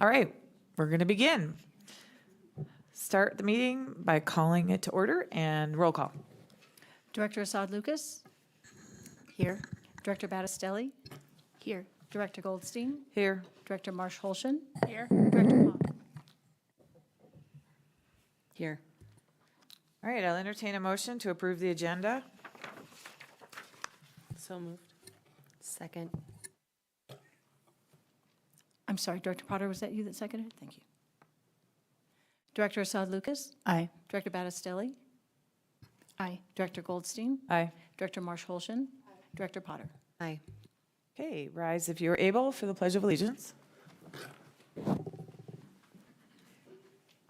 All right, we're going to begin. Start the meeting by calling it to order and roll call. Director Assad Lucas? Here. Director Battistelli? Here. Director Goldstein? Here. Director Marsh Holshin? Here. Director Pop? Here. All right, I'll entertain a motion to approve the agenda. So moved. Second. I'm sorry, Director Potter, was that you that seconded? Thank you. Director Assad Lucas? Aye. Director Battistelli? Aye. Director Goldstein? Aye. Director Marsh Holshin? Director Potter? Aye. Okay, rise if you're able for the Pledge of Allegiance.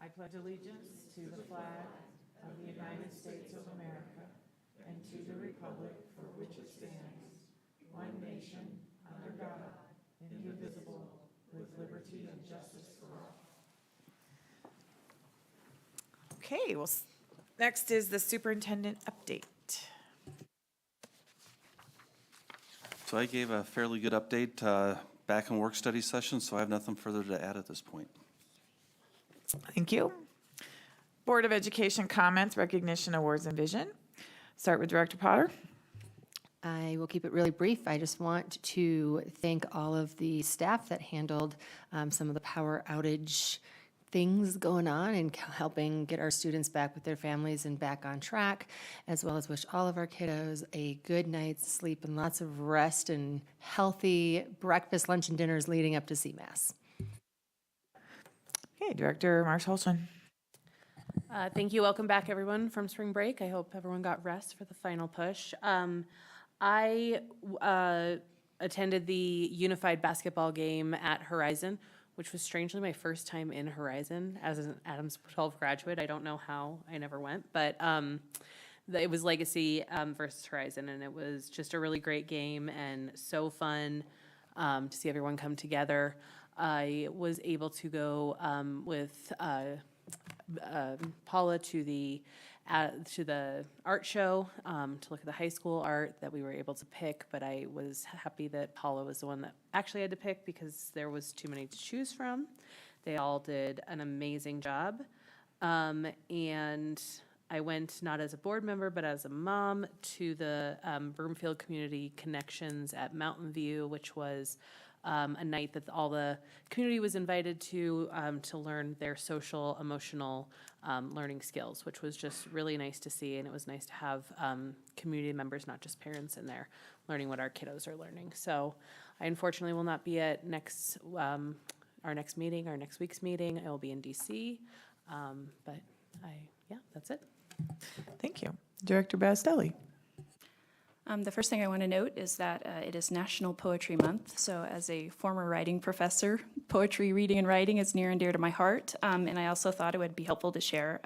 I pledge allegiance to the flag of the United States of America and to the republic for which it stands, one nation, under God, indivisible, with liberty and justice for all. Okay, well, next is the superintendent update. So I gave a fairly good update back in work study session, so I have nothing further to add at this point. Thank you. Board of Education comments, recognition, awards, and vision. Start with Director Potter. I will keep it really brief. I just want to thank all of the staff that handled some of the power outage things going on and helping get our students back with their families and back on track, as well as wish all of our kiddos a good night's sleep and lots of rest and healthy breakfast, lunch, and dinners leading up to CMAS. Okay, Director Marsh Holston. Thank you. Welcome back, everyone, from spring break. I hope everyone got rest for the final push. I attended the unified basketball game at Horizon, which was strangely my first time in Horizon as an Adams 12 graduate. I don't know how I never went, but it was Legacy versus Horizon, and it was just a really great game and so fun to see everyone come together. I was able to go with Paula to the art show to look at the high school art that we were able to pick, but I was happy that Paula was the one that actually had to pick because there was too many to choose from. They all did an amazing job. And I went not as a board member, but as a mom to the Broomfield Community Connections at Mountain View, which was a night that all the community was invited to learn their social, emotional learning skills, which was just really nice to see. And it was nice to have community members, not just parents, in there learning what our kiddos are learning. So I unfortunately will not be at our next week's meeting. I will be in DC. But that's it. Thank you. Director Bastelli. The first thing I want to note is that it is National Poetry Month. So as a former writing professor, poetry, reading, and writing is near and dear to my heart. And I also thought it would be helpful to share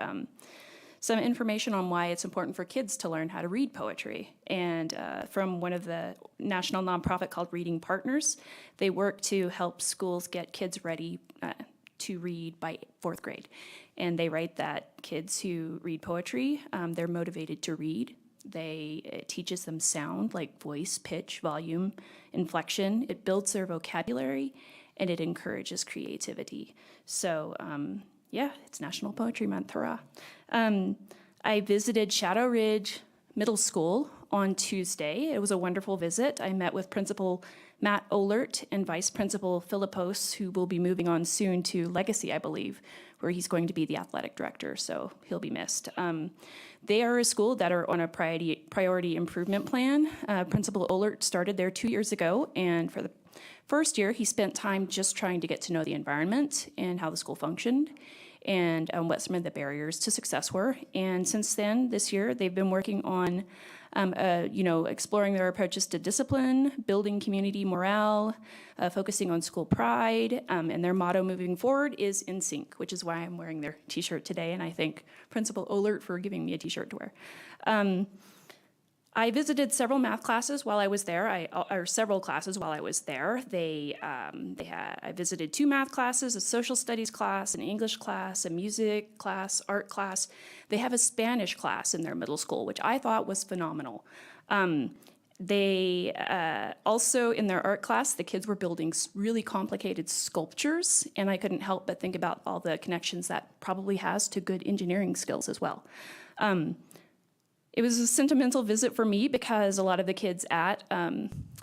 some information on why it's important for kids to learn how to read poetry. And from one of the national nonprofit called Reading Partners, they work to help schools get kids ready to read by 4th grade. And they write that kids who read poetry, they're motivated to read. It teaches them sound like voice, pitch, volume, inflection. It builds their vocabulary, and it encourages creativity. So, it's National Poetry Month, hurrah. I visited Shadow Ridge Middle School on Tuesday. It was a wonderful visit. I met with Principal Matt Ohlert and Vice Principal Philippos, who will be moving on soon to Legacy, I believe, where he's going to be the athletic director, so he'll be missed. They are a school that are on a priority improvement plan. Principal Ohlert started there 2 years ago, and for the first year, he spent time just trying to get to know the environment and how the school functioned and what some of the barriers to success were. And since then, this year, they've been working on exploring their approaches to discipline, building community morale, focusing on school pride, and their motto moving forward is "In Sync," which is why I'm wearing their t-shirt today, and I thank Principal Ohlert for giving me a t-shirt to wear. I visited several math classes while I was there, several classes while I was there. I visited 2 math classes, a social studies class, an English class, a music class, art class. They have a Spanish class in their middle school, which I thought was phenomenal. They also, in their art class, the kids were building really complicated sculptures, and I couldn't help but think about all the connections that probably has to good engineering skills as well. It was a sentimental visit for me because a lot of the kids at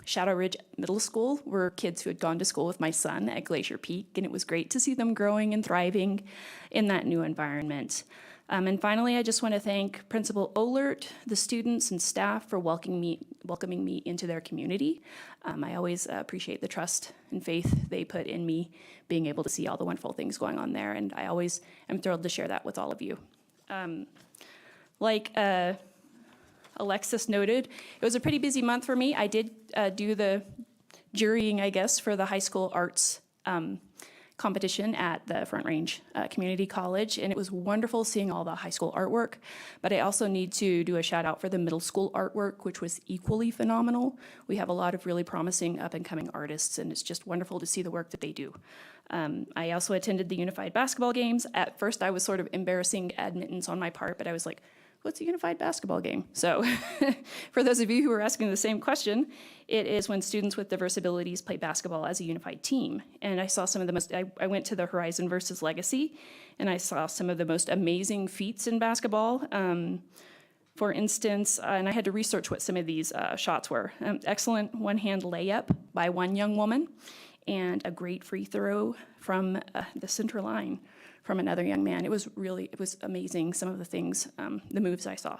Shadow Ridge Middle School were kids who had gone to school with my son at Glacier Peak, and it was great to see them growing and thriving in that new environment. And finally, I just want to thank Principal Ohlert, the students and staff for welcoming me into their community. I always appreciate the trust and faith they put in me, being able to see all the wonderful things going on there, and I always am thrilled to share that with all of you. Like Alexis noted, it was a pretty busy month for me. I did do the jurying, I guess, for the high school arts competition at the Front Range Community College, and it was wonderful seeing all the high school artwork. But I also need to do a shout out for the middle school artwork, which was equally phenomenal. We have a lot of really promising up and coming artists, and it's just wonderful to see the work that they do. I also attended the Unified Basketball games. At first, I was sort of embarrassing admittance on my part, but I was like, what's a unified basketball game? So for those of you who are asking the same question, it is when students with diverse abilities play basketball as a unified team. And I saw some of the most, I went to the Horizon versus Legacy, and I saw some of the most amazing feats in basketball. For instance, and I had to research what some of these shots were. Excellent one-hand layup by one young woman, and a great free throw from the center line from another young man. It was amazing, some of the things, the moves I saw.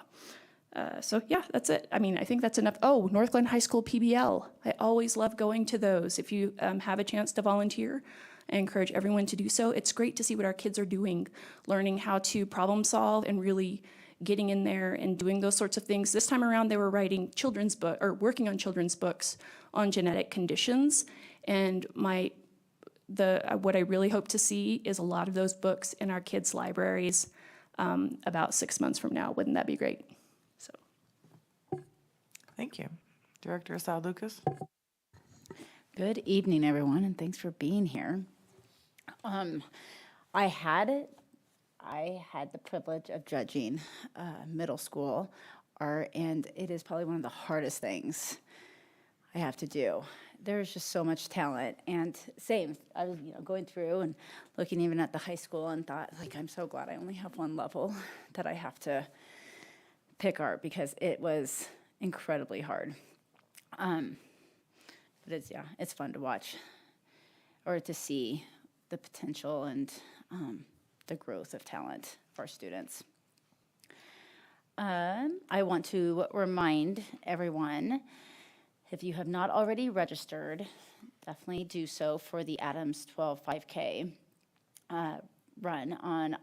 So yeah, that's it. I mean, I think that's enough. Oh, North Glen High School PBL. I always love going to those. If you have a chance to volunteer, I encourage everyone to do so. It's great to see what our kids are doing, learning how to problem solve and really getting in there and doing those sorts of things. This time around, they were writing children's book or working on children's books on genetic conditions. And what I really hope to see is a lot of those books in our kids' libraries about 6 months from now. Wouldn't that be great? So, Thank you. Director Assad Lucas? Good evening, everyone, and thanks for being here. I had the privilege of judging middle school art, and it is probably one of the hardest things I have to do. There's just so much talent, and same. I was, going through and looking even at the high school and thought, like, I'm so glad I only have one level that I have to pick art because it was incredibly hard. But it's fun to watch or to see the potential and the growth of talent for students. I want to remind everyone, if you have not already registered, definitely do so for the Adams 12 5K run on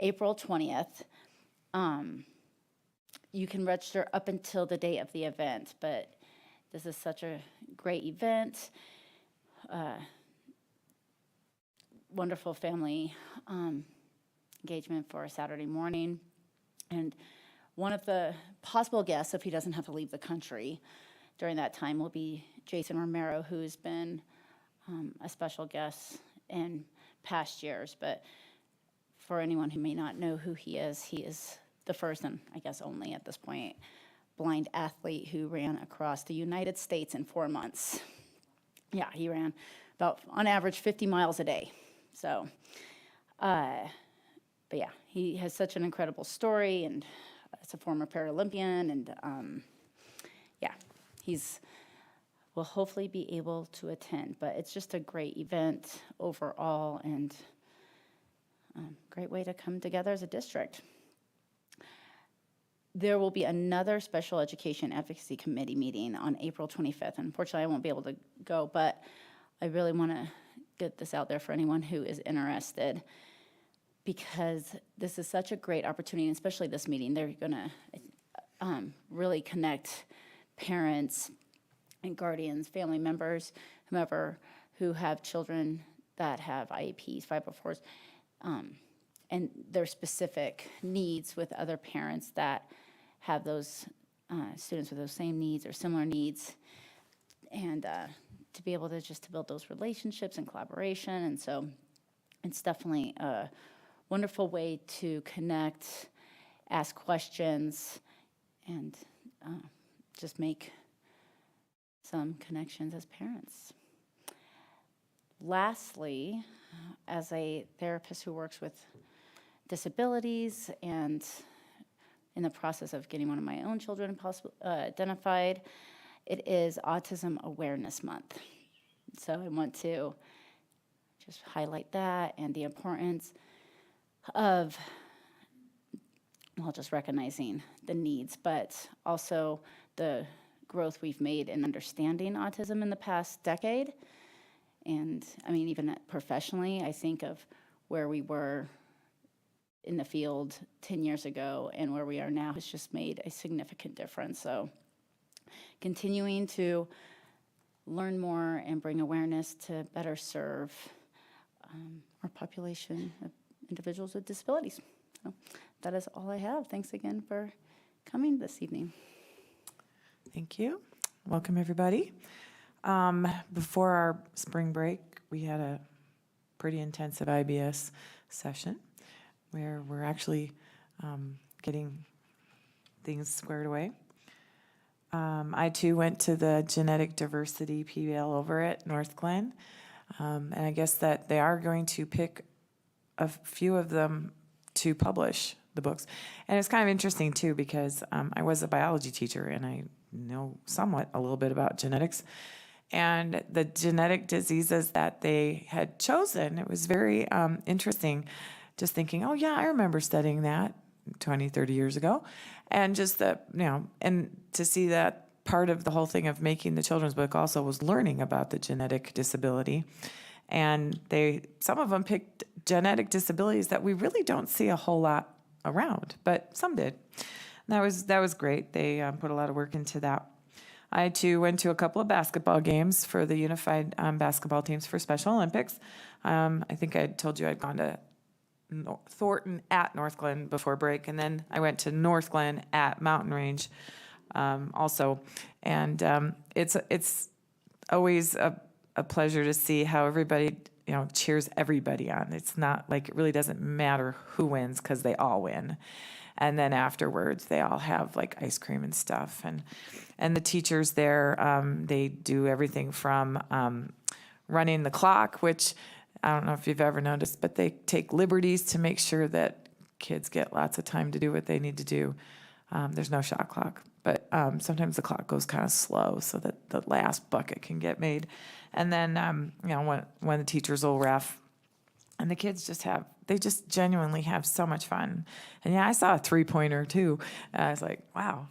April 20th. You can register up until the day of the event, but this is such a great event. Wonderful family engagement for a Saturday morning. And one of the possible guests, if he doesn't have to leave the country during that time, will be Jason Romero, who's been a special guest in past years. But for anyone who may not know who he is the first and I guess only at this point blind athlete who ran across the United States in 4 months. Yeah, he ran about, on average, 50 miles a day. So, but yeah, he has such an incredible story, and as a former Paralympian, and yeah, will hopefully be able to attend. But it's just a great event overall, and great way to come together as a district. There will be another Special Education Advocacy Committee meeting on April 25th. Unfortunately, I won't be able to go, but I really want to get this out there for anyone who is interested, because this is such a great opportunity, and especially this meeting. They're going to really connect parents and guardians, family members, whomever, who have children that have IEPs, 504s, and their specific needs with other parents that have those students with those same needs or similar needs, and to be able to just to build those relationships and collaboration. And so it's definitely a wonderful way to connect, ask questions, and just make some connections as parents. Lastly, as a therapist who works with disabilities and in the process of getting one of my own children identified, it is Autism Awareness Month. So I want to just highlight that and the importance of, well, just recognizing the needs, but also the growth we've made in understanding autism in the past decade. And I mean, even professionally, I think of where we were in the field 10 years ago and where we are now has just made a significant difference. So continuing to learn more and bring awareness to better serve our population of individuals with disabilities. So that is all I have. Thanks again for coming this evening. Thank you. Welcome, everybody. Before our spring break, we had a pretty intensive IBS session where we're actually getting things squared away. I too went to the genetic diversity PBL over at North Glen, and I guess that they are going to pick a few of them to publish the books. And it's kind of interesting too because I was a biology teacher and I know somewhat a little bit about genetics. And the genetic diseases that they had chosen, it was very interesting just thinking, oh yeah, I remember studying that 20, 30 years ago. And just that, and to see that part of the whole thing of making the children's book also was learning about the genetic disability. And some of them picked genetic disabilities that we really don't see a whole lot around, but some did. And that was great. They put a lot of work into that. I too went to a couple of basketball games for the unified basketball teams for Special Olympics. I think I told you I'd gone to Thornton at North Glen before break, and then I went to North Glen at Mountain Range also. And it's always a pleasure to see how everybody cheers everybody on. It's not like it really doesn't matter who wins because they all win. And then afterwards, they all have like ice cream and stuff. And the teachers there, they do everything from running the clock, which I don't know if you've ever noticed, but they take liberties to make sure that kids get lots of time to do what they need to do. There's no shot clock, but sometimes the clock goes kind of slow so that the last bucket can get made. And then, when the teachers will ref, and the kids they just genuinely have so much fun. And yeah, I saw a 3-pointer too. I was like, wow.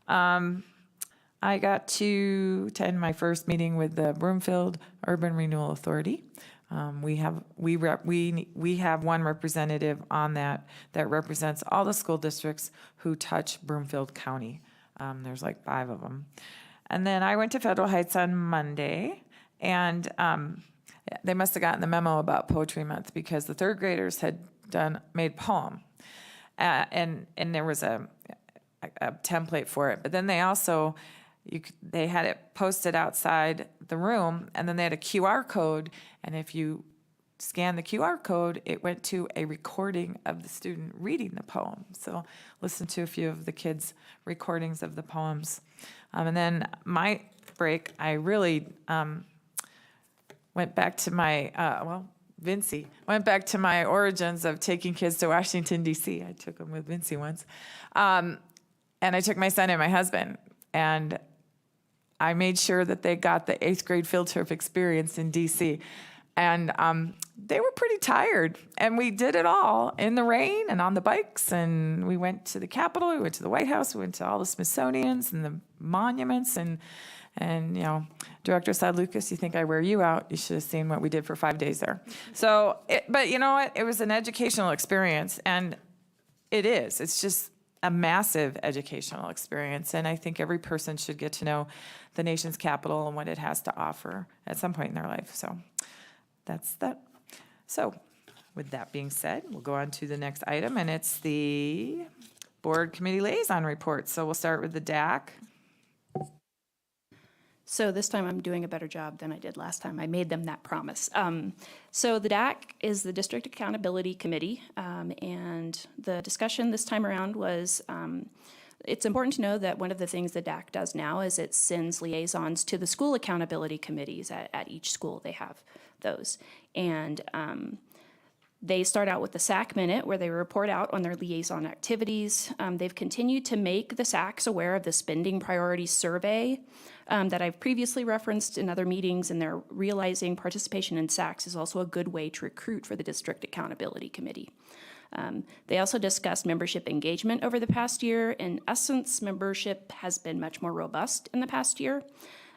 I got to attend my first meeting with the Broomfield Urban Renewal Authority. We have one representative on that represents all the school districts who touch Broomfield County. There's like 5 of them. And then I went to Federal Heights on Monday, and they must have gotten the memo about Poetry Month because the 3rd graders had made poem, and there was a template for it. But then they also they had it posted outside the room, and then they had a QR code, and if you scan the QR code, it went to a recording of the student reading the poem. So listen to a few of the kids' recordings of the poems. And then my break, I really went back to my, Vincy, went back to my origins of taking kids to Washington, D.C. I took them with Vincy once. And I took my son and my husband, and I made sure that they got the 8th grade field trip experience in D.C. And they were pretty tired, and we did it all in the rain and on the bikes, and we went to the Capitol, we went to the White House, we went to all the Smithsonians and the monuments, and Director Assad Lucas, you think I wear you out? You should have seen what we did for 5 days there. So, but you know what? It was an educational experience, and it's just a massive educational experience, and I think every person should get to know the nation's capital and what it has to offer at some point in their life. So that's that. So with that being said, we'll go on to the next item, and it's the Board Committee Liaison Report. So we'll start with the DAC. So this time I'm doing a better job than I did last time. I made them that promise. So the DAC is the District Accountability Committee, and the discussion this time around was It's important to know that one of the things the DAC does now is it sends liaisons to the school accountability committees at each school. They have those. And they start out with the SAC Minute, where they report out on their liaison activities. They've continued to make the SACs aware of the Spending Priorities Survey that I've previously referenced in other meetings, and they're realizing participation in SACs is also a good way to recruit for the District Accountability Committee. They also discussed membership engagement over the past year. In essence, membership has been much more robust in the past year.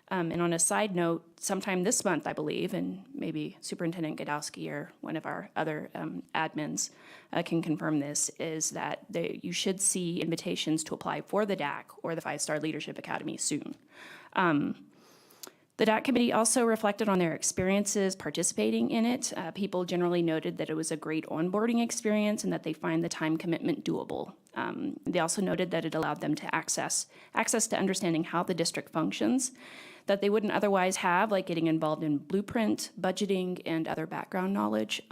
And on a side note, sometime this month, I believe, and maybe Superintendent Godowski or one of our other admins can confirm this, is that you should see invitations to apply for the DAC or the 5-Star Leadership Academy soon. The DAC committee also reflected on their experiences participating in it. People generally noted that it was a great onboarding experience and that they find the time commitment doable. They also noted that it allowed them to access to understanding how the district functions that they wouldn't otherwise have, like getting involved in blueprint, budgeting, and other background knowledge.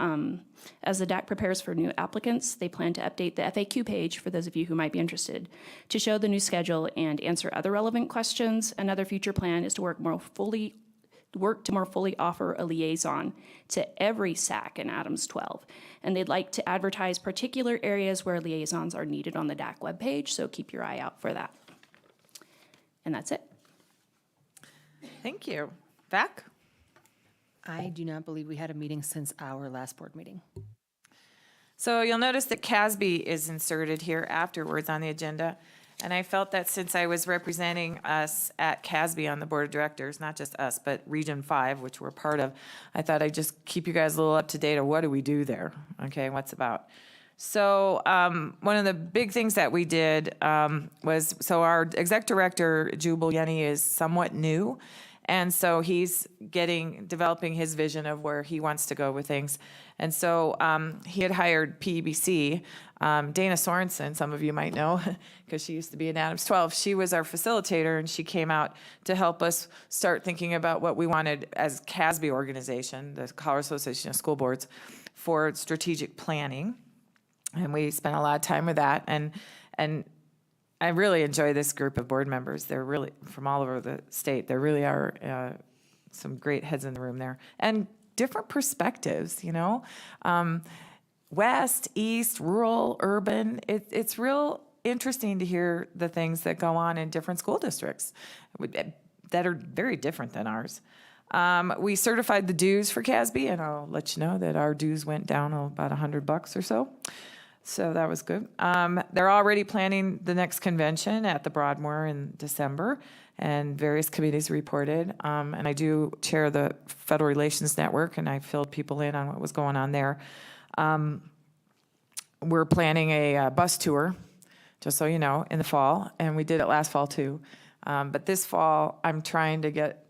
As the DAC prepares for new applicants, they plan to update the FAQ page, for those of you who might be interested, to show the new schedule and answer other relevant questions. Another future plan is to work to more fully offer a liaison to every SAC in Adams 12. And they'd like to advertise particular areas where liaisons are needed on the DAC webpage, so keep your eye out for that. And that's it. Thank you. Beck? I do not believe we had a meeting since our last board meeting. So you'll notice that CASB is inserted here afterwards on the agenda. And I felt that since I was representing us at CASB on the board of directors, not just us, but Region 5, which we're part of, I thought I'd just keep you guys a little up to date on what do we do there, okay, what's about. So one of the big things that we did was, so our exec director, Jubal Yenny, is somewhat new. And so he's developing his vision of where he wants to go with things. And so he had hired PEBC, Dana Sorensen, some of you might know, because she used to be in Adams 12. She was our facilitator, and she came out to help us start thinking about what we wanted as CASB organization, the Colorado Association of School Boards, for strategic planning. And we spent a lot of time with that. And I really enjoy this group of board members. They're really from all over the state. There really are some great heads in the room there. And different perspectives, you know. West, east, rural, urban. It's real interesting to hear the things that go on in different school districts that are very different than ours. We certified the dues for CASB, and I'll let you know that our dues went down about $100 or so. So that was good. They're already planning the next convention at the Broadmoor in December, and various committees reported. And I do chair the Federal Relations Network, and I filled people in on what was going on there. We're planning a bus tour, just so you know, in the fall, and we did it last fall too. But this fall, I'm trying to get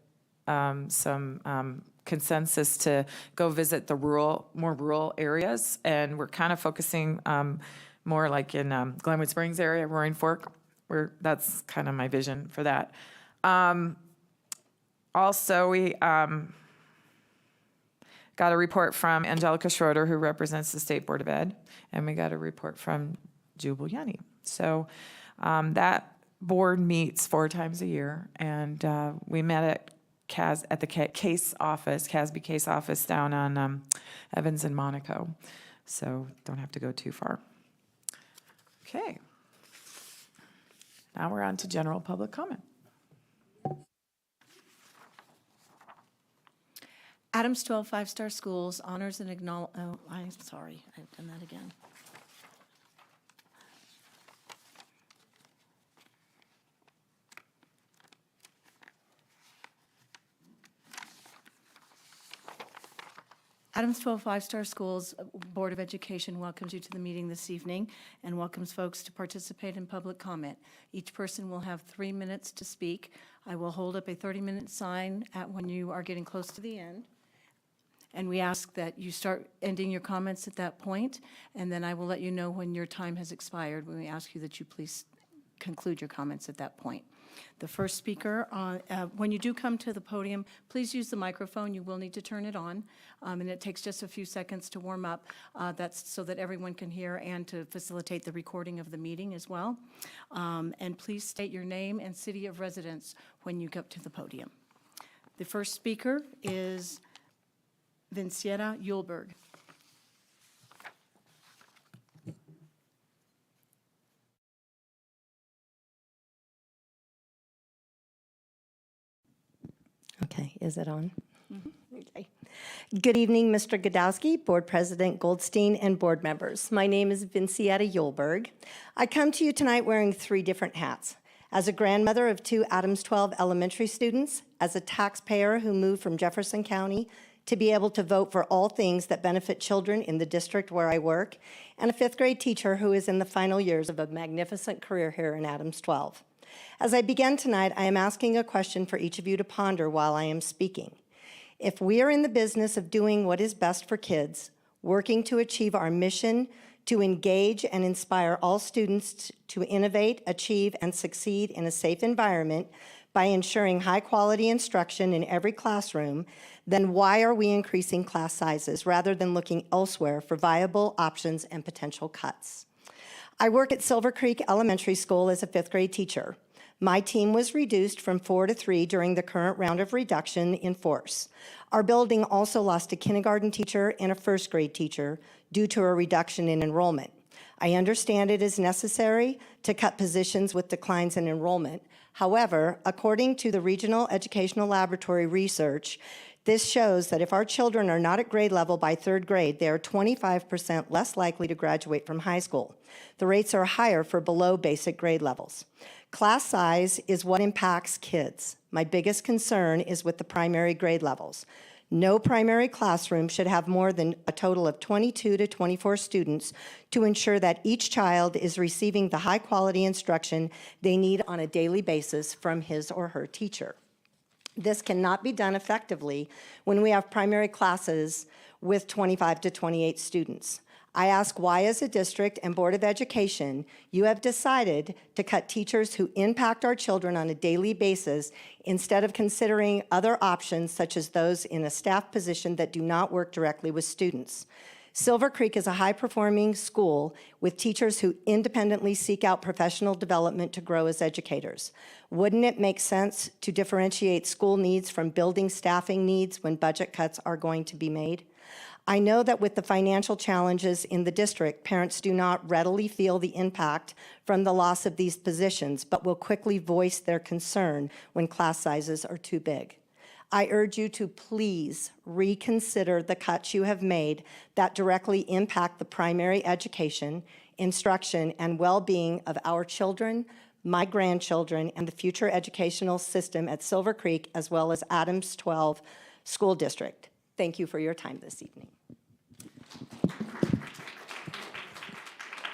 some consensus to go visit the more rural areas, and we're kind of focusing more like in Glenwood Springs area, Roaring Fork, where that's kind of my vision for that. Also, we got a report from Angelica Schroeder, who represents the State Board of Ed, and we got a report from Jubal Yenny. So that board meets 4 times a year, and we met at the case office, CASB case office down on Evans and Monaco. So don't have to go too far. Okay. Now we're on to general public comment. Adams 12 5-star schools honors and I'm sorry, I've done that again. Adams 12 5-star schools Board of Education welcomes you to the meeting this evening and welcomes folks to participate in public comment. Each person will have 3 minutes to speak. I will hold up a 30-minute sign when you are getting close to the end. And we ask that you start ending your comments at that point, and then I will let you know when your time has expired, when we ask you that you please conclude your comments at that point. The first speaker, when you do come to the podium, please use the microphone. You will need to turn it on, and it takes just a few seconds to warm up. That's so that everyone can hear and to facilitate the recording of the meeting as well. And please state your name and city of residence when you go up to the podium. The first speaker is Vincietta Yulberg. Okay, is it on? Okay. Good evening, Mr. Godowski, Board President Goldstein, and board members. My name is Vincietta Yulberg. I come to you tonight wearing 3 different hats. As a grandmother of 2 Adams 12 elementary students, as a taxpayer who moved from Jefferson County to be able to vote for all things that benefit children in the district where I work, and a 5th grade teacher who is in the final years of a magnificent career here in Adams 12. As I begin tonight, I am asking a question for each of you to ponder while I am speaking. If we are in the business of doing what is best for kids, working to achieve our mission to engage and inspire all students to innovate, achieve, and succeed in a safe environment by ensuring high-quality instruction in every classroom, then why are we increasing class sizes rather than looking elsewhere for viable options and potential cuts? I work at Silver Creek Elementary School as a 5th grade teacher. My team was reduced from 4 to 3 during the current round of reduction in force. Our building also lost a kindergarten teacher and a 1st grade teacher due to a reduction in enrollment. I understand it is necessary to cut positions with declines in enrollment. However, according to the Regional Educational Laboratory research, this shows that if our children are not at grade level by 3rd grade, they are 25% less likely to graduate from high school. The rates are higher for below basic grade levels. Class size is what impacts kids. My biggest concern is with the primary grade levels. No primary classroom should have more than a total of 22 to 24 students to ensure that each child is receiving the high-quality instruction they need on a daily basis from his or her teacher. This cannot be done effectively when we have primary classes with 25 to 28 students. I ask why, as a district and Board of Education, you have decided to cut teachers who impact our children on a daily basis instead of considering other options such as those in a staff position that do not work directly with students. Silver Creek is a high-performing school with teachers who independently seek out professional development to grow as educators. Wouldn't it make sense to differentiate school needs from building staffing needs when budget cuts are going to be made? I know that with the financial challenges in the district, parents do not readily feel the impact from the loss of these positions, but will quickly voice their concern when class sizes are too big. I urge you to please reconsider the cuts you have made that directly impact the primary education, instruction, and well-being of our children, my grandchildren, and the future educational system at Silver Creek, as well as Adams 12 School District. Thank you for your time this evening.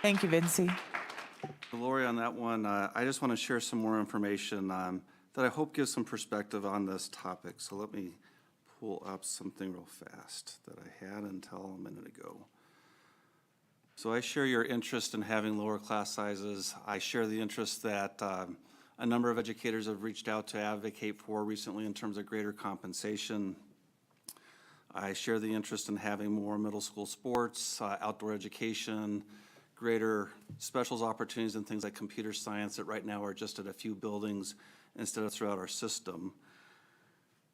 Thank you, Vincy. Lori, on that one, I just want to share some more information that I hope gives some perspective on this topic. So let me pull up something real fast that I had until a minute ago. So I share your interest in having lower class sizes. I share the interest that a number of educators have reached out to advocate for recently in terms of greater compensation. I share the interest in having more middle school sports, outdoor education, greater specials opportunities and things like computer science that right now are just at a few buildings instead of throughout our system.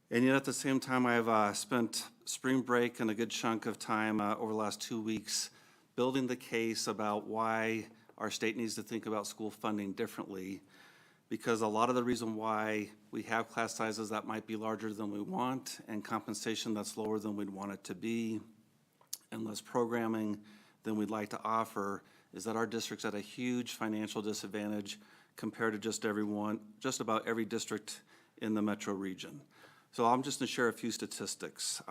And yet at the same time, I've spent spring break and a good chunk of time over the last 2 weeks building the case about why our state needs to think about school funding differently, because a lot of the reason why we have class sizes that might be larger than we want and compensation that's lower than we'd want it to be and less programming than we'd like to offer is that our district's at a huge financial disadvantage compared to just about every district in the metro region. So I'm just gonna share a few statistics.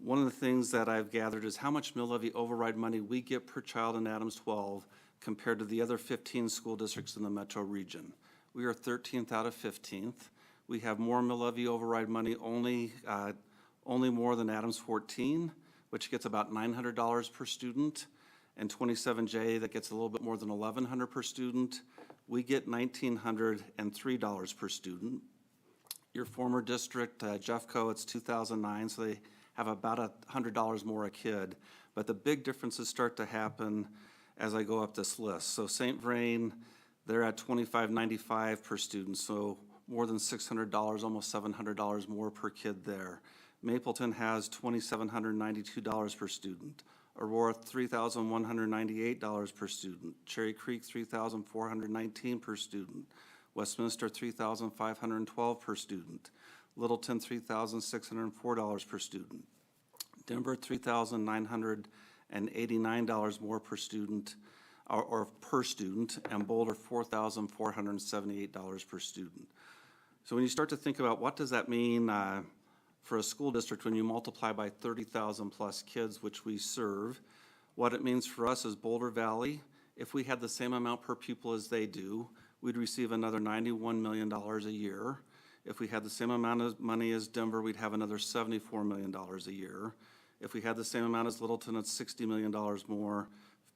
One of the things that I've gathered is how much mill levy override money we get per child in Adams 12 compared to the other 15 school districts in the metro region. We are 13th out of 15th. We have more mill levy override money, only more than Adams 14, which gets about $900 per student. and 27J that gets a little bit more than $1,100 per student, we get $1,903 per student. Your former district, Jeffco, it's 2009, so they have about $100 more a kid. But the big differences start to happen as I go up this list. So St. Vrain, they're at $2,595 per student, so more than $600, almost $700 more per kid there. Mapleton has $2,792 per student. Aurora, $3,198 per student. Cherry Creek, $3,419 per student. Westminster, $3,512 per student. Littleton, $3,604 per student. Denver, $3,989 more per student, or per student, and Boulder, $4,478 per student. So when you start to think about what does that mean for a school district when you multiply by 30,000 plus kids, which we serve, what it means for us is Boulder Valley, if we had the same amount per pupil as they do, we'd receive another $91 million a year. If we had the same amount of money as Denver, we'd have another $74 million a year. If we had the same amount as Littleton, it's $60 million more,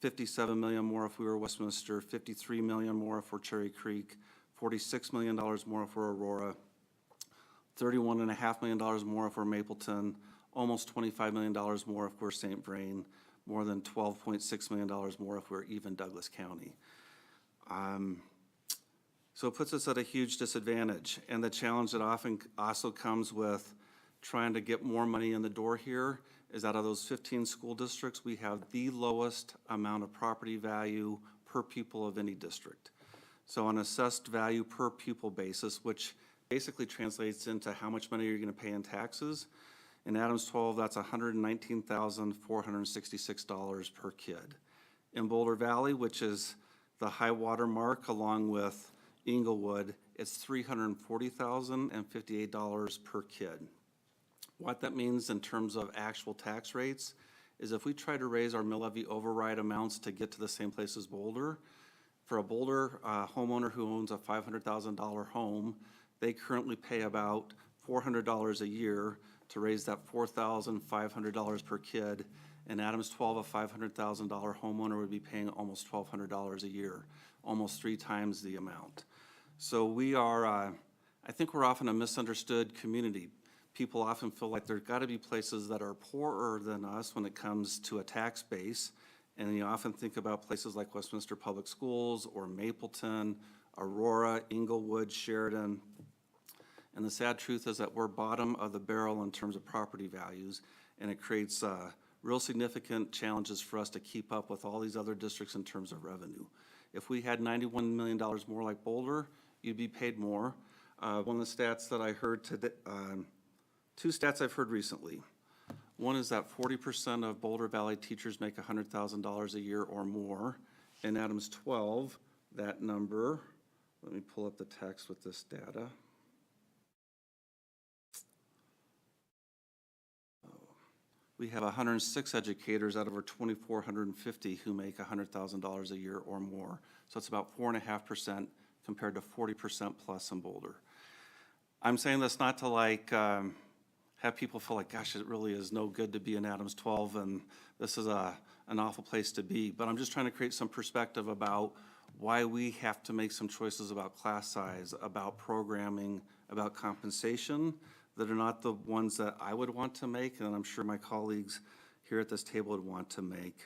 $57 million more if we were Westminster, $53 million more if we're Cherry Creek, $46 million more if we're Aurora, $31.5 million more if we're Mapleton, almost $25 million more if we're St. Vrain, more than $12.6 million more if we're even Douglas County. So it puts us at a huge disadvantage. And the challenge that often also comes with trying to get more money in the door here is out of those 15 school districts, we have the lowest amount of property value per pupil of any district. So on assessed value per pupil basis, which basically translates into how much money you're going to pay in taxes. In Adams 12, that's $119,466 per kid. In Boulder Valley, which is the high water mark along with Inglewood, it's $340,058 per kid. What that means in terms of actual tax rates is if we try to raise our mill levy override amounts to get to the same place as Boulder, for a Boulder homeowner who owns a $500,000 home, they currently pay about $400 a year to raise that $4,500 per kid. In Adams 12, a $500,000 homeowner would be paying almost $1,200 a year, almost 3 times the amount. So we are, I think we're often a misunderstood community. People often feel like there's got to be places that are poorer than us when it comes to a tax base. And you often think about places like Westminster Public Schools or Mapleton, Aurora, Inglewood, Sheridan. And the sad truth is that we're bottom of the barrel in terms of property values, and it creates real significant challenges for us to keep up with all these other districts in terms of revenue. If we had $91 million more like Boulder, you'd be paid more. One of the stats that I heard today, 2 stats I've heard recently. One is that 40% of Boulder Valley teachers make $100,000 a year or more. In Adams 12, that number, let me pull up the text with this data. We have 106 educators out of our 2,450 who make $100,000 a year or more. So it's about 4.5% compared to 40% plus in Boulder. I'm saying this not to have people feel like, gosh, it really is no good to be in Adams 12 and this is an awful place to be. But I'm just trying to create some perspective about why we have to make some choices about class size, about programming, about compensation, that are not the ones that I would want to make, and I'm sure my colleagues here at this table would want to make.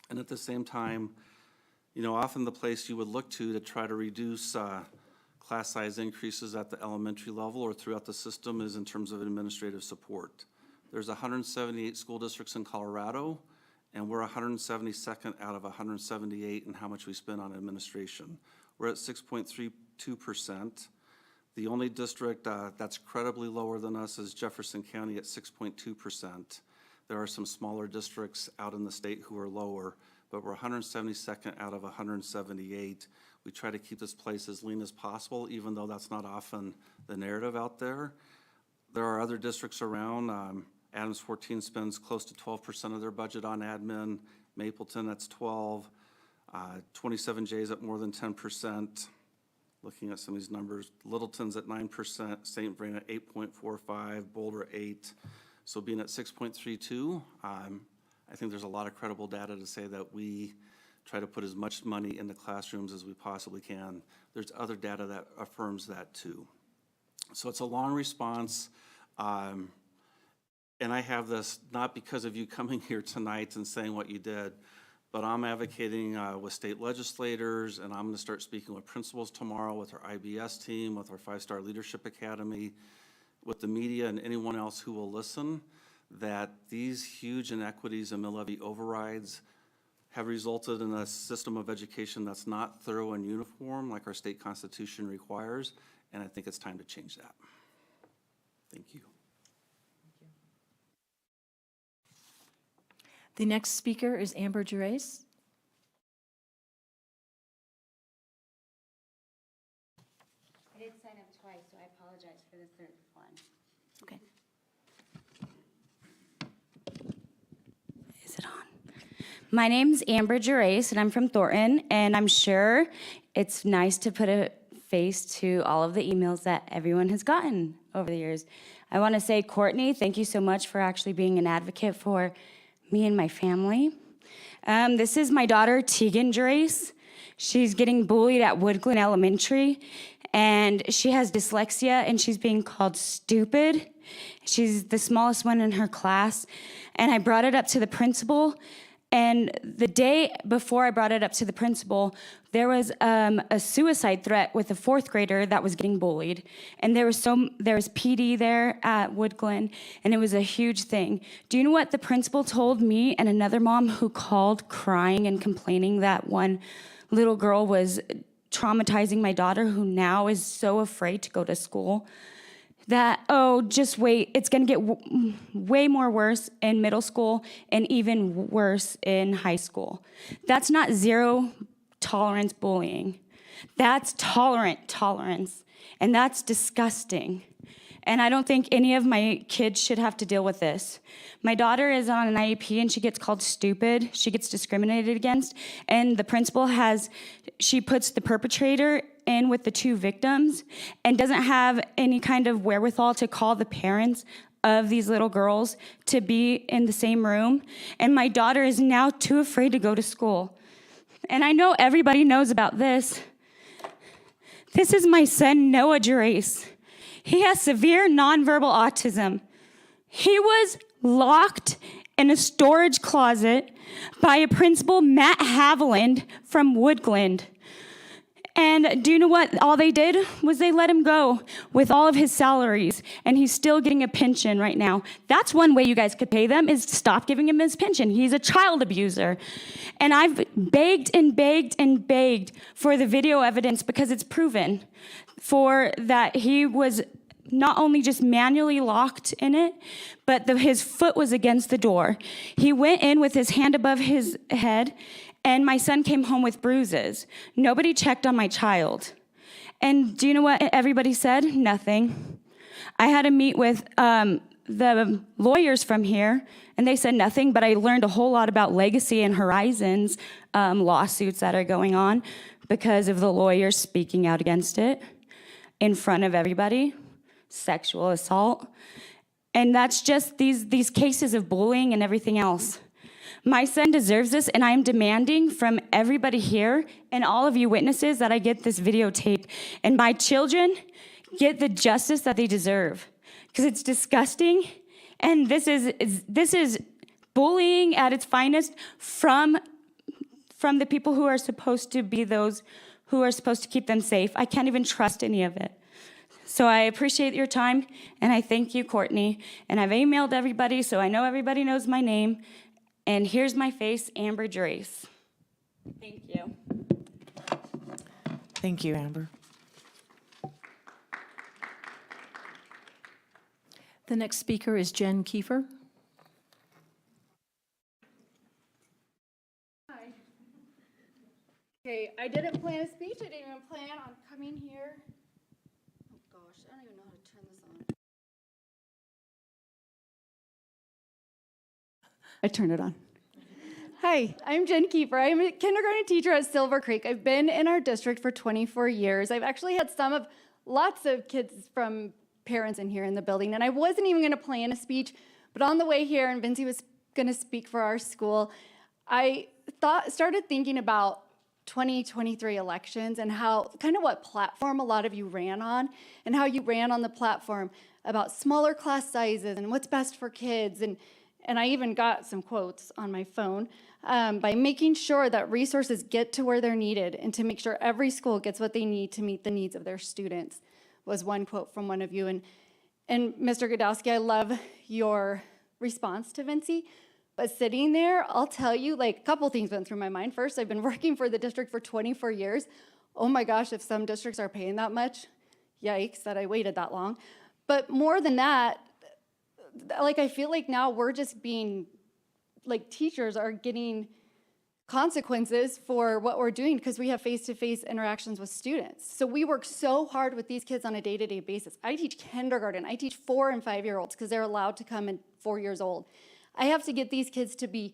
And at the same time, you know, often the place you would look to try to reduce class size increases at the elementary level or throughout the system is in terms of administrative support. There's 178 school districts in Colorado, and we're 172nd out of 178 in how much we spend on administration. We're at 6.32%. The only district that's credibly lower than us is Jefferson County at 6.2%. There are some smaller districts out in the state who are lower, but we're 172nd out of 178. We try to keep this place as lean as possible, even though that's not often the narrative out there. There are other districts around. Adams 14 spends close to 12% of their budget on admin. Mapleton, that's 12. 27J is at more than 10%. Looking at some of these numbers, Littleton's at 9%, St. Vrain at 8.45, Boulder 8. So being at 6.32, I I think there's a lot of credible data to say that we try to put as much money in the classrooms as we possibly can. There's other data that affirms that too. So it's a long response. And I have this not because of you coming here tonight and saying what you did, but I'm advocating with state legislators, and I'm going to start speaking with principals tomorrow, with our IBS team, with our 5-Star Leadership Academy, with the media and anyone else who will listen, that these huge inequities and mill levy overrides have resulted in a system of education that's not thorough and uniform like our state constitution requires, and I think it's time to change that. Thank you. The next speaker is Amber Gerace. I did sign up twice, so I apologize for the third one. Okay. Is it on? My name's Amber Gerace, and I'm from Thornton, and I'm sure it's nice to put a face to all of the emails that everyone has gotten over the years. I want to say, Courtney, thank you so much for actually being an advocate for me and my family. This is my daughter, Tegan Gerace. She's getting bullied at Woodglen Elementary, and she has dyslexia, and she's being called stupid. She's the smallest one in her class, and I brought it up to the principal, and the day before I brought it up to the principal, there was a suicide threat with a 4th grader that was getting bullied. And there was PD there at Woodglen, and it was a huge thing. Do you know what the principal told me and another mom who called crying and complaining that one little girl was traumatizing my daughter, who now is so afraid to go to school? That, oh, just wait, it's gonna get way more worse in middle school and even worse in high school. That's not zero tolerance bullying. That's tolerant tolerance, and that's disgusting. And I don't think any of my kids should have to deal with this. My daughter is on an IEP, and she gets called stupid. She gets discriminated against, and the principal she puts the perpetrator in with the 2 victims and doesn't have any kind of wherewithal to call the parents of these little girls to be in the same room. And my daughter is now too afraid to go to school. And I know everybody knows about this. This is my son, Noah Gerace. He has severe nonverbal autism. He was locked in a storage closet by a principal, Matt Haviland from Woodglen. And do you know what all they did was they let him go with all of his salaries, and he's still getting a pension right now. That's one way you guys could pay them, is stop giving him his pension. He's a child abuser. And I've begged and begged and begged for the video evidence, because it's proven for that he was not only just manually locked in it, but his foot was against the door. He went in with his hand above his head, and my son came home with bruises. Nobody checked on my child. And do you know what everybody said? Nothing. I had to meet with the lawyers from here, and they said nothing, but I learned a whole lot about Legacy and Horizons lawsuits that are going on because of the lawyers speaking out against it in front of everybody, sexual assault. And that's just these cases of bullying and everything else. My son deserves this, and I am demanding from everybody here and all of you witnesses that I get this videotape, and my children get the justice that they deserve, because it's disgusting, and this is bullying at its finest from the people who are supposed to be those who are supposed to keep them safe. I can't even trust any of it. So I appreciate your time, and I thank you, Courtney, and I've emailed everybody, so I know everybody knows my name. And here's my face, Amber Gerace. Thank you. Thank you, Amber. The next speaker is Jen Kiefer. Hi. Okay, I didn't plan a speech. I didn't even plan on coming here. Oh gosh, I don't even know how to turn this on. I turned it on. Hi, I'm Jen Kiefer. I'm a kindergarten teacher at Silver Creek. I've been in our district for 24 years. I've actually had lots of kids from parents in here in the building, and I wasn't even going to plan a speech, but on the way here, and Vincie was going to speak for our school. I started thinking about 2023 elections and how kind of what platform a lot of you ran on, and how you ran on the platform about smaller class sizes and what's best for kids. And I even got some quotes on my phone by making sure that resources get to where they're needed and to make sure every school gets what they need to meet the needs of their students, was one quote from one of you. And Mr. Godowski, I love your response to Vinci, but sitting there, I'll tell you, like, a couple things went through my mind. First, I've been working for the district for 24 years. Oh my gosh, if some districts are paying that much, yikes that I waited that long. But more than that, like, I feel like now we're just being, like, teachers are getting consequences for what we're doing because we have face-to-face interactions with students. So we work so hard with these kids on a day-to-day basis. I teach kindergarten. I teach 4- and 5-year-olds because they're allowed to come in 4 years old. I have to get these kids to be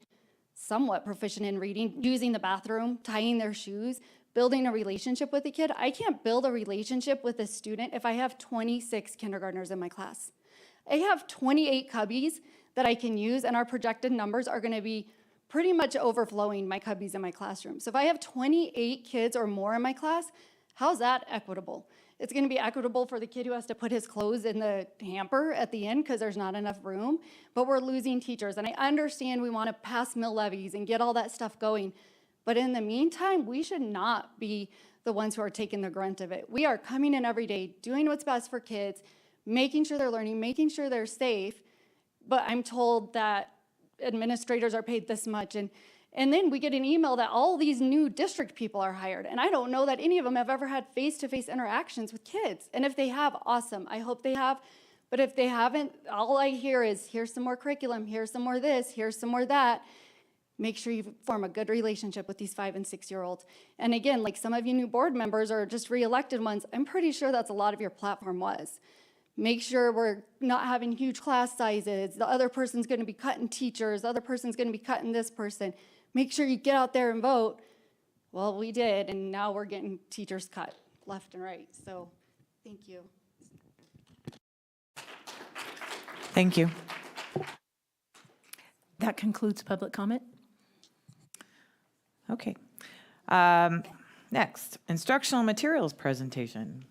somewhat proficient in reading, using the bathroom, tying their shoes, building a relationship with a kid. I can't build a relationship with a student if I have 26 kindergartners in my class. I have 28 cubbies that I can use, and our projected numbers are going to be pretty much overflowing my cubbies in my classroom. So if I have 28 kids or more in my class, how's that equitable? It's going to be equitable for the kid who has to put his clothes in the hamper at the end because there's not enough room, but we're losing teachers. And I understand we want to pass mill levies and get all that stuff going, but in the meantime, we should not be the ones who are taking the grunt of it. We are coming in every day, doing what's best for kids, making sure they're learning, making sure they're safe, but I'm told that administrators are paid this much, and then we get an email that all these new district people are hired, and I don't know that any of them have ever had face-to-face interactions with kids. And if they have, awesome. I hope they have, but if they haven't, all I hear is, here's some more curriculum, here's some more this, here's some more that. Make sure you form a good relationship with these 5- and 6-year-olds. And again, like some of you new board members or just re-elected ones, I'm pretty sure that's a lot of your platform was. Make sure we're not having huge class sizes. The other person's going to be cutting teachers. The other person's going to be cutting this person. Make sure you get out there and vote. Well, we did, and now we're getting teachers cut left and right. So thank you. Thank you. That concludes public comment. Okay. Next, instructional materials presentation.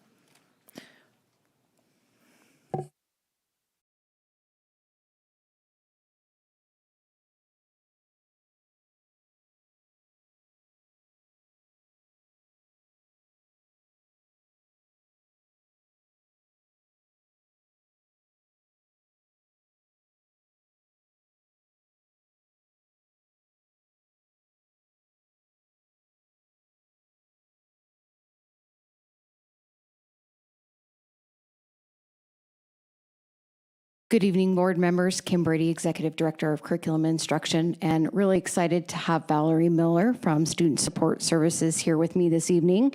Good evening, board members. Kim Brady, Executive Director of Curriculum and Instruction, and really excited to have Valerie Miller from Student Support Services here with me this evening,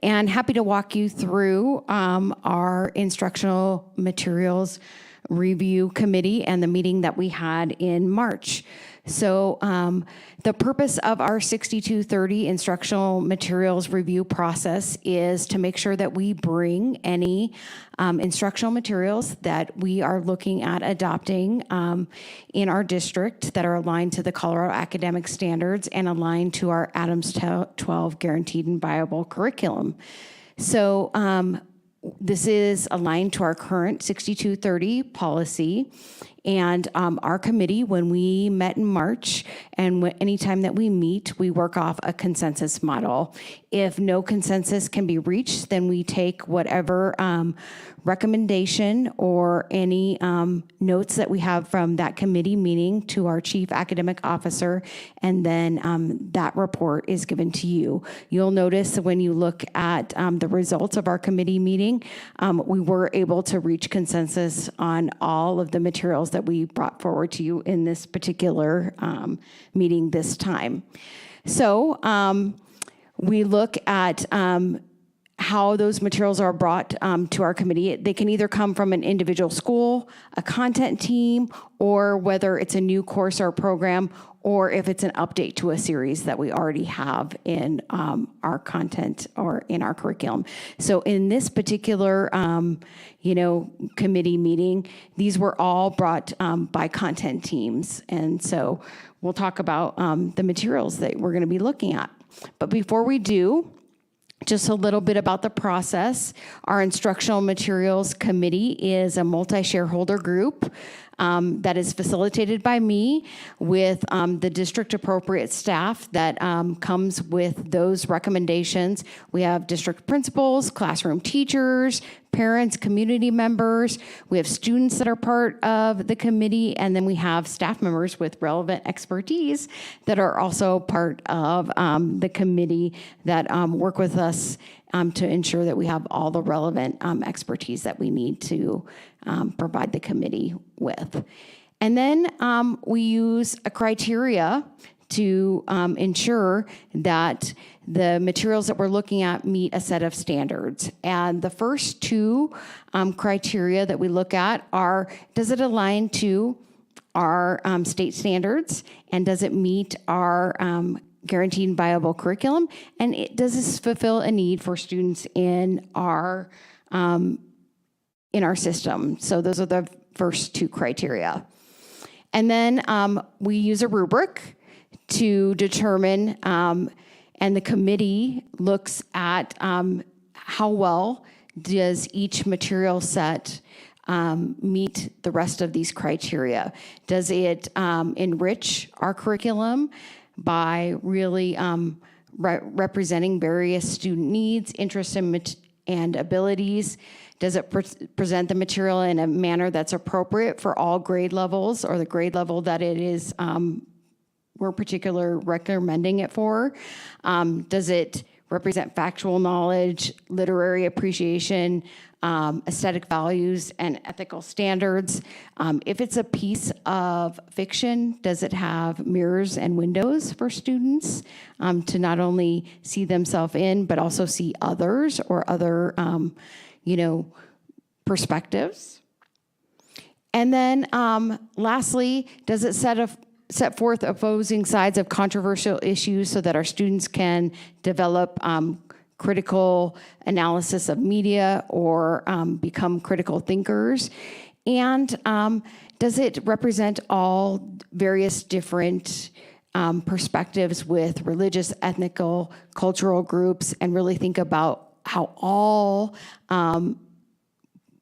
and happy to walk you through our instructional materials review committee and the meeting that we had in March. So the purpose of our 6230 instructional materials review process is to make sure that we bring any instructional materials that we are looking at adopting in our district that are aligned to the Colorado academic standards and aligned to our Adams 12 guaranteed and viable curriculum. So this is aligned to our current 6230 policy. And our committee, when we met in March, and anytime that we meet, we work off a consensus model. If no consensus can be reached, then we take whatever recommendation or any notes that we have from that committee meeting to our chief academic officer, and then that report is given to you. You'll notice when you look at the results of our committee meeting, we were able to reach consensus on all of the materials that we brought forward to you in this particular meeting this time. So we look at how those materials are brought to our committee. They can either come from an individual school, a content team, or whether it's a new course or program, or if it's an update to a series that we already have in our content or in our curriculum. So in this particular, committee meeting, these were all brought by content teams. And so we'll talk about the materials that we're going to be looking at. But before we do, just a little bit about the process. Our Instructional Materials Committee is a multi-shareholder group that is facilitated by me with the district appropriate staff that comes with those recommendations. We have district principals, classroom teachers, parents, community members. We have students that are part of the committee, and then we have staff members with relevant expertise that are also part of the committee that work with us to ensure that we have all the relevant expertise that we need to provide the committee with. And then we use a criteria to ensure that the materials that we're looking at meet a set of standards. And the first two criteria that we look at are, does it align to our state standards? And does it meet our guaranteed viable curriculum? And does this fulfill a need for students in our system? So those are the first two criteria. And then we use a rubric to determine, and the committee looks at how well does each material set meet the rest of these criteria. Does it enrich our curriculum by really representing various student needs, interests, and abilities? Does it present the material in a manner that's appropriate for all grade levels or the grade level that it is we're particularly recommending it for? Does it represent factual knowledge, literary appreciation, aesthetic values, and ethical standards? If it's a piece of fiction, does it have mirrors and windows for students to not only see themselves in, but also see others or other perspectives? And then lastly, does it set forth opposing sides of controversial issues so that our students can develop critical analysis of media or become critical thinkers? And does it represent all various different perspectives with religious, ethnical, cultural groups, and really think about how all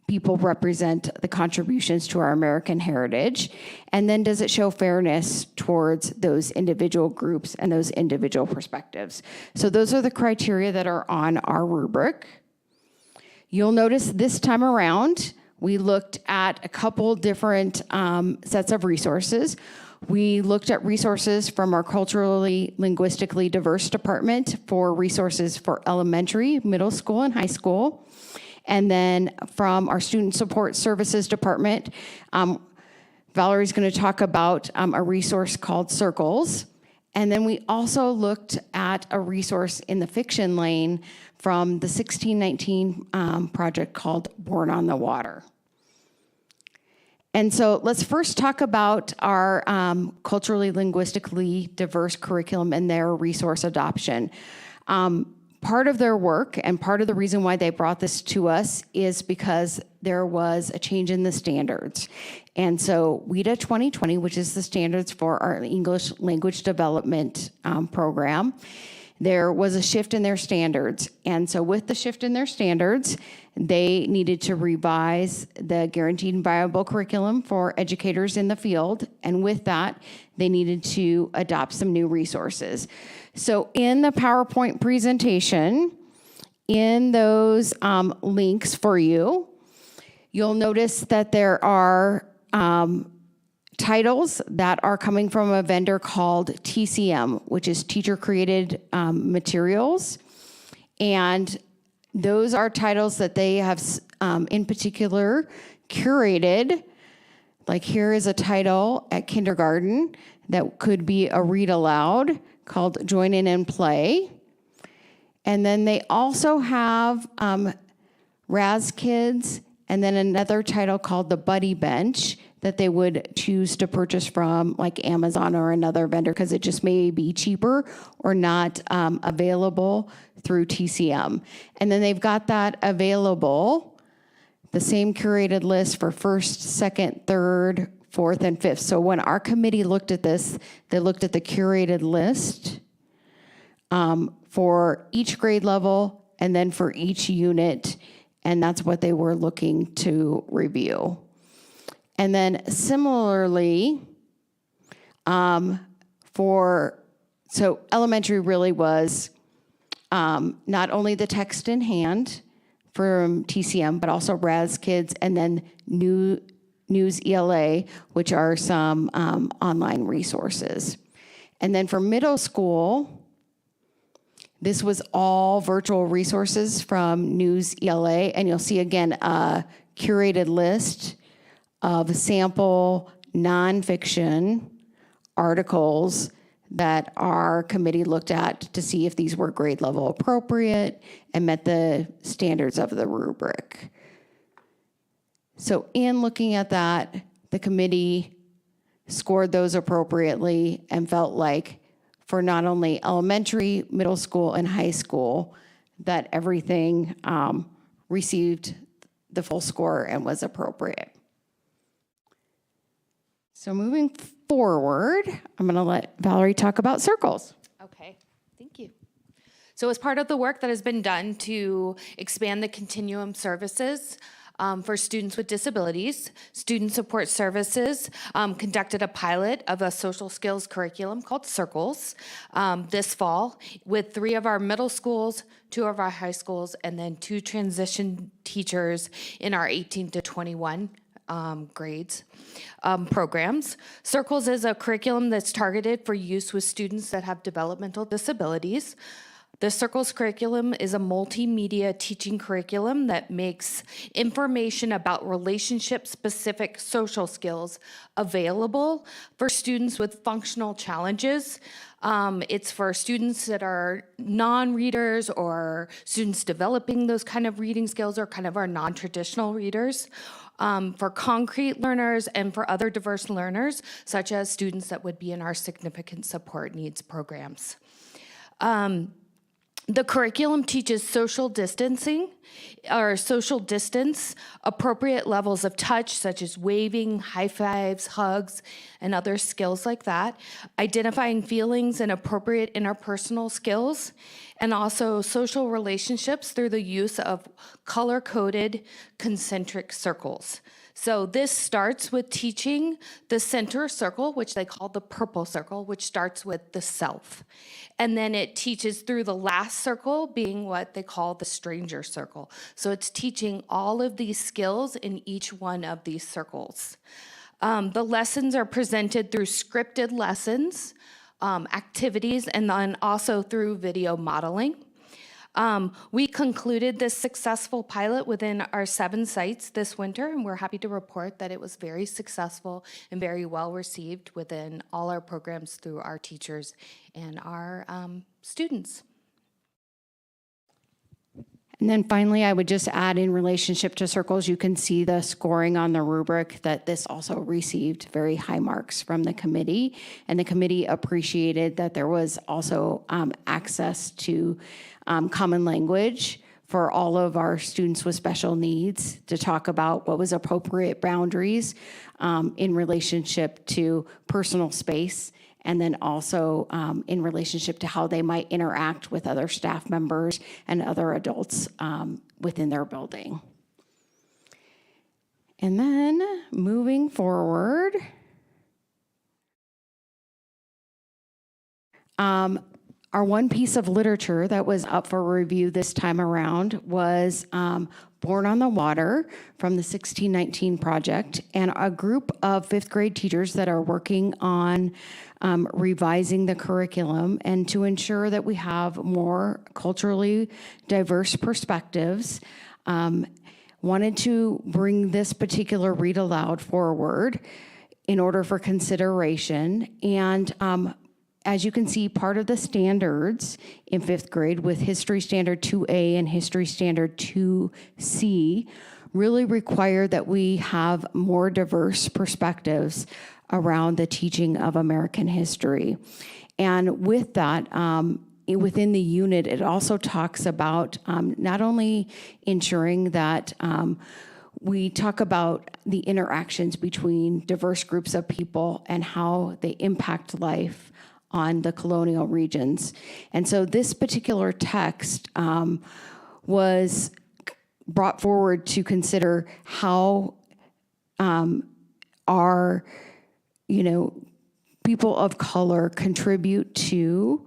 people represent the contributions to our American heritage? And then does it show fairness towards those individual groups and those individual perspectives? So those are the criteria that are on our rubric. You'll notice this time around, we looked at a couple different sets of resources. We looked at resources from our culturally, linguistically diverse department for resources for elementary, middle school, and high school. And then from our Student Support Services Department, Valerie's going to talk about a resource called Circles. And then we also looked at a resource in the fiction lane from the 1619 project called Born on the Water. And so let's first talk about our culturally, linguistically diverse curriculum and their resource adoption. Part of their work and part of the reason why they brought this to us is because there was a change in the standards. And so WIDA 2020, which is the standards for our English language development program, there was a shift in their standards. And so with the shift in their standards, they needed to revise the guaranteed and viable curriculum for educators in the field. And with that, they needed to adopt some new resources. So in the PowerPoint presentation, in those links for you, you'll notice that there are titles that are coming from a vendor called TCM, which is Teacher Created Materials. And those are titles that they have in particular curated. Like here is a title at kindergarten that could be a read aloud called Join In and Play. And then they also have Raz Kids and then another title called the Buddy Bench that they would choose to purchase from like Amazon or another vendor because it just may be cheaper or not available through TCM. And then they've got that available, the same curated list for first, second, third, fourth, and fifth. So when our committee looked at this, they looked at the curated list for each grade level and then for each unit, and that's what they were looking to review. And then similarly, so elementary really was not only the text in hand from TCM, but also RAS Kids, and then News ELA, which are some online resources. And then for middle school, this was all virtual resources from News ELA, and you'll see again a curated list of sample nonfiction articles that our committee looked at to see if these were grade level appropriate and met the standards of the rubric. So in looking at that, the committee scored those appropriately and felt like for not only elementary, middle school, and high school, that everything received the full score and was appropriate. So moving forward, I'm going to let Valerie talk about circles. Okay, thank you. So as part of the work that has been done to expand the continuum services for students with disabilities, Student Support Services conducted a pilot of a social skills curriculum called Circles this fall with 3 of our middle schools, 2 of our high schools, and then 2 transition teachers in our 18 to 21 grades programs. Circles is a curriculum that's targeted for use with students that have developmental disabilities. The Circles curriculum is a multimedia teaching curriculum that makes information about relationship-specific social skills available for students with functional challenges. It's for students that are non-readers or students developing those kind of reading skills or kind of our non-traditional readers. For concrete learners and for other diverse learners, such as students that would be in our significant support needs programs. The curriculum teaches social distancing or social distance, appropriate levels of touch such as waving, high fives, hugs, and other skills like that, identifying feelings and appropriate interpersonal skills, and also social relationships through the use of color-coded concentric circles. So this starts with teaching the center circle, which they call the purple circle, which starts with the self. And then it teaches through the last circle being what they call the stranger circle. So it's teaching all of these skills in each one of these circles. The lessons are presented through scripted lessons, activities, and then also through video modeling. We concluded this successful pilot within our 7 sites this winter, and we're happy to report that it was very successful and very well received within all our programs through our teachers and our students. And then finally, I would just add in relationship to circles, you can see the scoring on the rubric that this also received very high marks from the committee. And the committee appreciated that there was also access to common language for all of our students with special needs to talk about what was appropriate boundaries in relationship to personal space, and then also in relationship to how they might interact with other staff members and other adults within their building. And then moving forward, our one piece of literature that was up for review this time around was Born on the Water from the 1619 Project, and a group of 5th grade teachers that are working on revising the curriculum and to ensure that we have more culturally diverse perspectives. Wanted to bring this particular read aloud forward in order for consideration. And as you can see, part of the standards in 5th grade with History Standard 2A and History Standard 2C really require that we have more diverse perspectives around the teaching of American history. And with that, within the unit, it also talks about not only ensuring that we talk about the interactions between diverse groups of people and how they impact life on the colonial regions. And so this particular text was brought forward to consider how our, people of color contribute to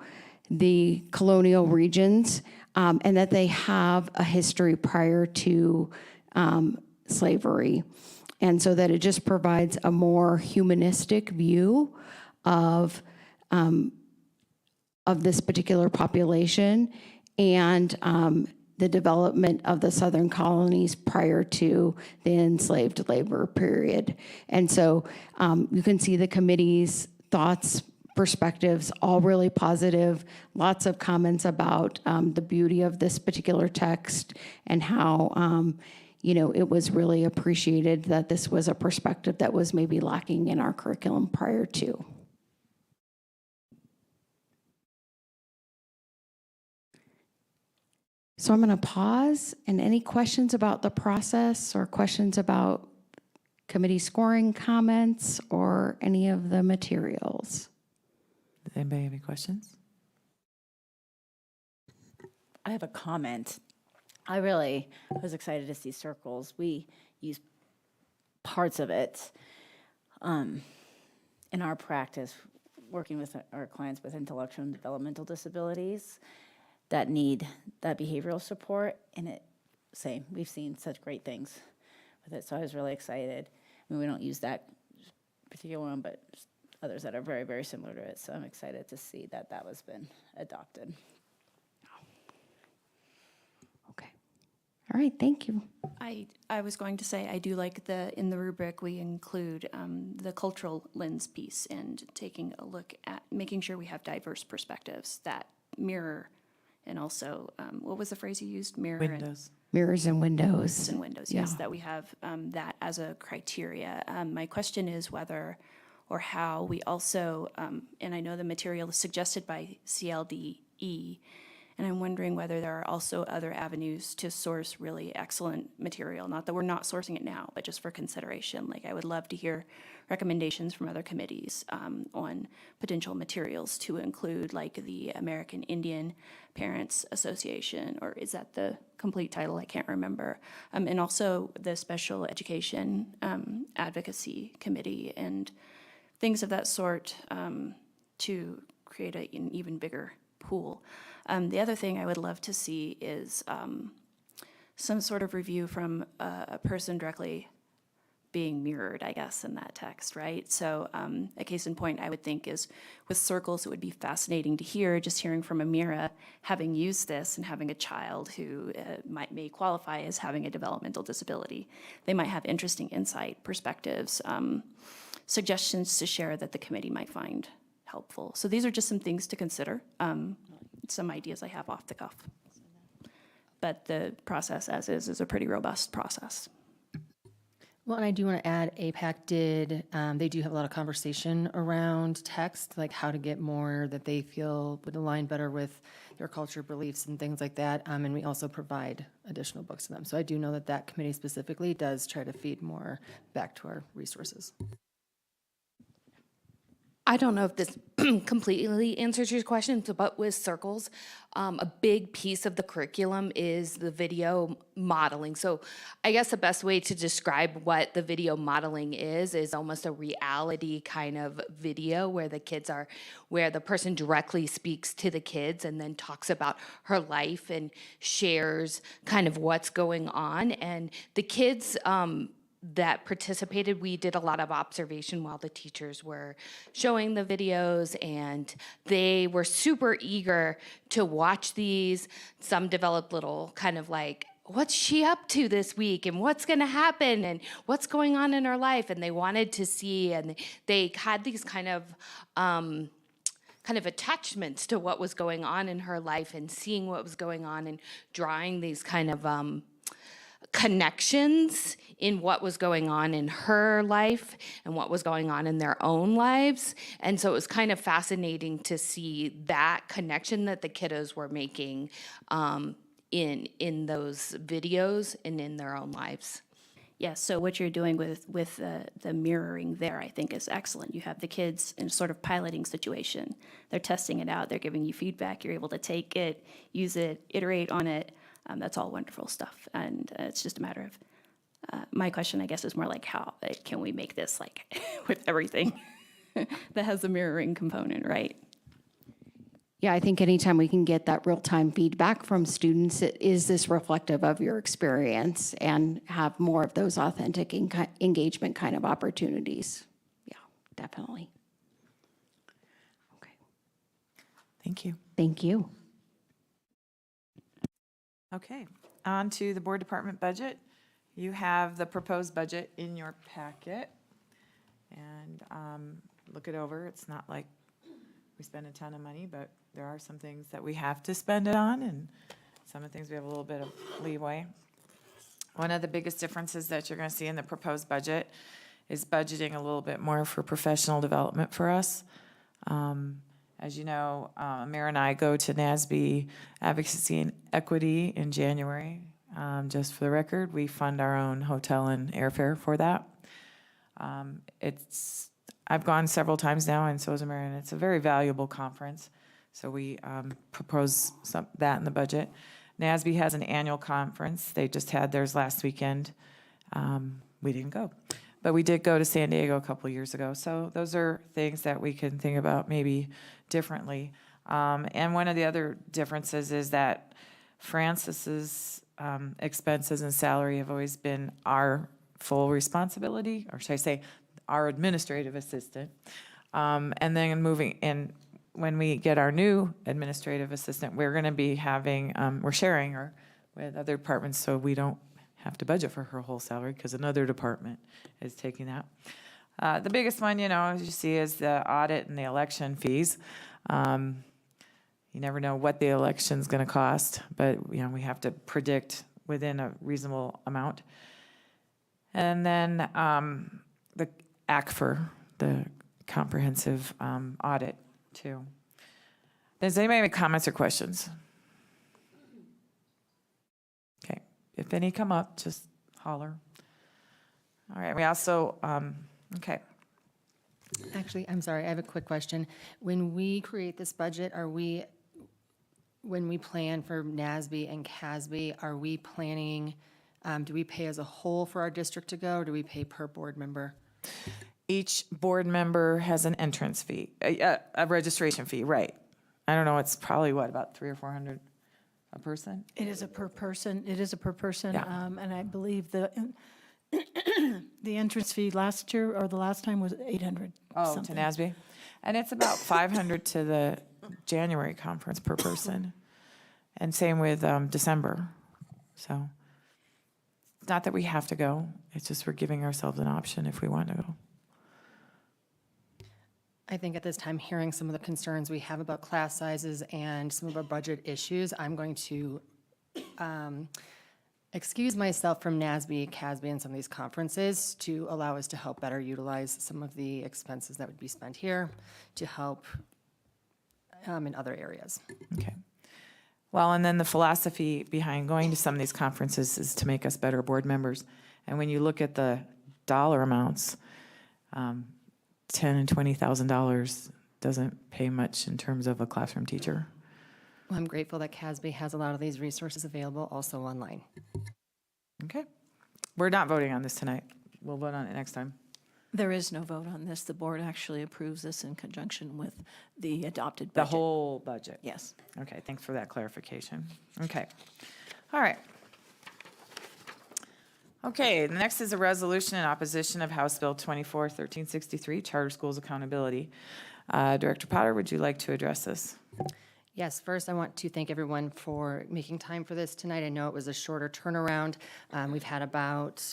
the colonial regions, and that they have a history prior to slavery. And so that it just provides a more humanistic view of this particular population and the development of the southern colonies prior to the enslaved labor period. And so you can see the committee's thoughts, perspectives, all really positive, lots of comments about the beauty of this particular text and how it was really appreciated that this was a perspective that was maybe lacking in our curriculum prior to. So I'm going to pause, and any questions about the process or questions about committee scoring comments or any of the materials? Does anybody have any questions? I have a comment. I really was excited to see circles. We use parts of it in our practice, working with our clients with intellectual and developmental disabilities that need that behavioral support. And we've seen such great things with it. So I was really excited. I mean, we don't use that particular one, but others that are very, very similar to it. So I'm excited to see that was been adopted. Okay. All right, thank you. I was going to say, I do like in the rubric, we include the cultural lens piece and taking a look at making sure we have diverse perspectives that mirror, and also, what was the phrase you used? Windows. Mirrors and windows. And windows, yes, that we have that as a criteria. My question is whether or how we also, and I know the material is suggested by CLDE, and I'm wondering whether there are also other avenues to source really excellent material. Not that we're not sourcing it now, but just for consideration. Like, I would love to hear recommendations from other committees on potential materials to include, like the American Indian Parents Association, or is that the complete title? I can't remember. And also the Special Education Advocacy Committee and things of that sort to create an even bigger pool. The other thing I would love to see is some sort of review from a person directly being mirrored, I guess, in that text, right? So a case in point I would think is with circles, it would be fascinating to hear, just hearing from Amira, having used this and having a child who may qualify as having a developmental disability. They might have interesting insight, perspectives, suggestions to share that the committee might find helpful. So these are just some things to consider, some ideas I have off the cuff. But the process as is a pretty robust process. Well, and I do want to add, APAC they do have a lot of conversation around text, like how to get more that they feel would align better with their culture, beliefs, and things like that. And we also provide additional books to them. So I do know that committee specifically does try to feed more back to our resources. I don't know if this completely answers your question, but with circles, a big piece of the curriculum is the video modeling. So I guess the best way to describe what the video modeling is almost a reality kind of video where the person directly speaks to the kids and then talks about her life and shares kind of what's going on. And the kids, that participated, we did a lot of observation while the teachers were showing the videos, and they were super eager to watch these. Some developed little kind of like, what's she up to this week, and what's going to happen, and what's going on in her life, and they wanted to see, and they had these kind of attachments to what was going on in her life and seeing what was going on and drawing these kind of connections in what was going on in her life and what was going on in their own lives. And so it was kind of fascinating to see that connection that the kiddos were making in those videos and in their own lives. Yes, so what you're doing with the mirroring there, I think, is excellent. You have the kids in a sort of piloting situation. They're testing it out. They're giving you feedback. You're able to take it, use it, iterate on it. That's all wonderful stuff. And it's just a matter of, my question, I guess, is more like how can we make this like with everything that has a mirroring component, right? Yeah, I think anytime we can get that real-time feedback from students, is this reflective of your experience, and have more of those authentic engagement kind of opportunities. Yeah, definitely. Okay. Thank you. Thank you. Okay, on to the board department budget. You have the proposed budget in your packet. And look it over. It's not like we spend a ton of money, but there are some things that we have to spend it on, and some of the things we have a little bit of leeway. One of the biggest differences that you're going to see in the proposed budget is budgeting a little bit more for professional development for us. As you know, Mayor and I go to NASB Advocacy and Equity in January. Just for the record, we fund our own hotel and airfare for that. I've gone several times now, and so has Mayor, and it's a very valuable conference. So we propose that in the budget. NASB has an annual conference. They just had theirs last weekend. We didn't go, but we did go to San Diego a couple years ago. So those are things that we can think about maybe differently. And one of the other differences is that Francis's expenses and salary have always been our full responsibility, or should I say, our administrative assistant. And then moving in, when we get our new administrative assistant, we're going to be having, we're sharing her with other departments, so we don't have to budget for her whole salary because another department is taking that. The biggest one, you know, as you see, is the audit and the election fees. You never know what the election's going to cost, but you know, we have to predict within a reasonable amount. And then the ACFR, the comprehensive audit, too. Does anybody have any comments or questions? Okay, if any come up, just holler. All right, we also, okay. Actually, I'm sorry, I have a quick question. When we create this budget, when we plan for NASB and CASB, are we planning, do we pay as a whole for our district to go, or do we pay per board member? Each board member has an entrance fee, a registration fee, right? I don't know, it's probably what, about $300 or $400 a person? It is a per person. It is a per person. Yeah. And I believe the entrance fee last year, or the last time, was 800 Oh, something. to NASB? And it's about 500 to the January conference per person. And same with December. So it's not that we have to go, it's just we're giving ourselves an option if we want to go. I think at this time, hearing some of the concerns we have about class sizes and some of our budget issues, I'm going to excuse myself from NASB, CASB, and some of these conferences to allow us to help better utilize some of the expenses that would be spent here to help in other areas. Okay. Well, and then the philosophy behind going to some of these conferences is to make us better board members. And when you look at the dollar amounts, $10,000 and $20,000 doesn't pay much in terms of a classroom teacher. Well, I'm grateful that CASB has a lot of these resources available also online. Okay. We're not voting on this tonight. We'll vote on it next time. There is no vote on this. The board actually approves this in conjunction with the adopted The budget. whole budget. Yes. Okay, thanks for that clarification. Okay. All right. Okay, the next is a resolution in opposition of House Bill 24-1363, Charter Schools Accountability. Director Potter, would you like to address this? Yes, first I want to thank everyone for making time for this tonight. I know it was a shorter turnaround. We've had about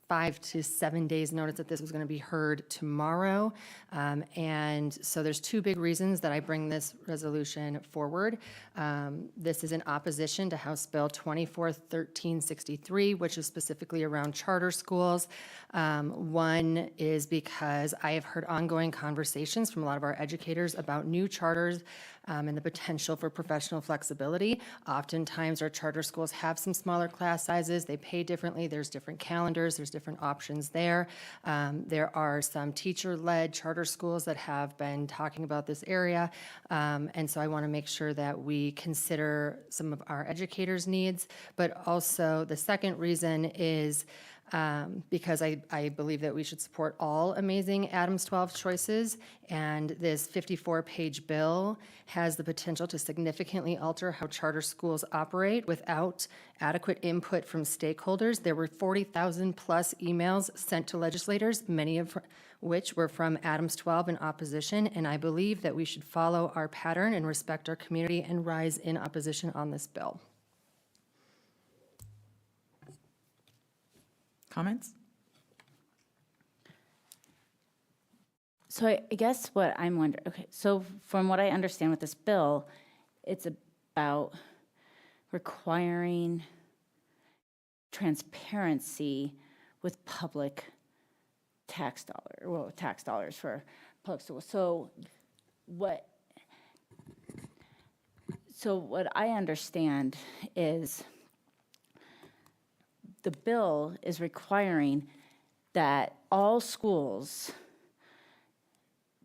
5 to 7 days notice that this was going to be heard tomorrow. And so there's two big reasons that I bring this resolution forward. This is in opposition to House Bill 241363, which is specifically around charter schools. One is because I have heard ongoing conversations from a lot of our educators about new charters and the potential for professional flexibility. Oftentimes, our charter schools have some smaller class sizes. They pay differently. There's different calendars. There's different options there. There are some teacher-led charter schools that have been talking about this area. And so I want to make sure that we consider some of our educators' needs. But also, the second reason is because I believe that we should support all amazing Adams 12 choices, and this 54-page bill has the potential to significantly alter how charter schools operate without adequate input from stakeholders. There were 40,000 plus emails sent to legislators, many of which were from Adams 12 in opposition, and I believe that we should follow our pattern and respect our community and rise in opposition on this bill. Comments? So I guess what I'm wondering, okay, so from what I understand with this bill, it's about requiring transparency with public tax dollars for public schools. So what I understand is the bill is requiring that all schools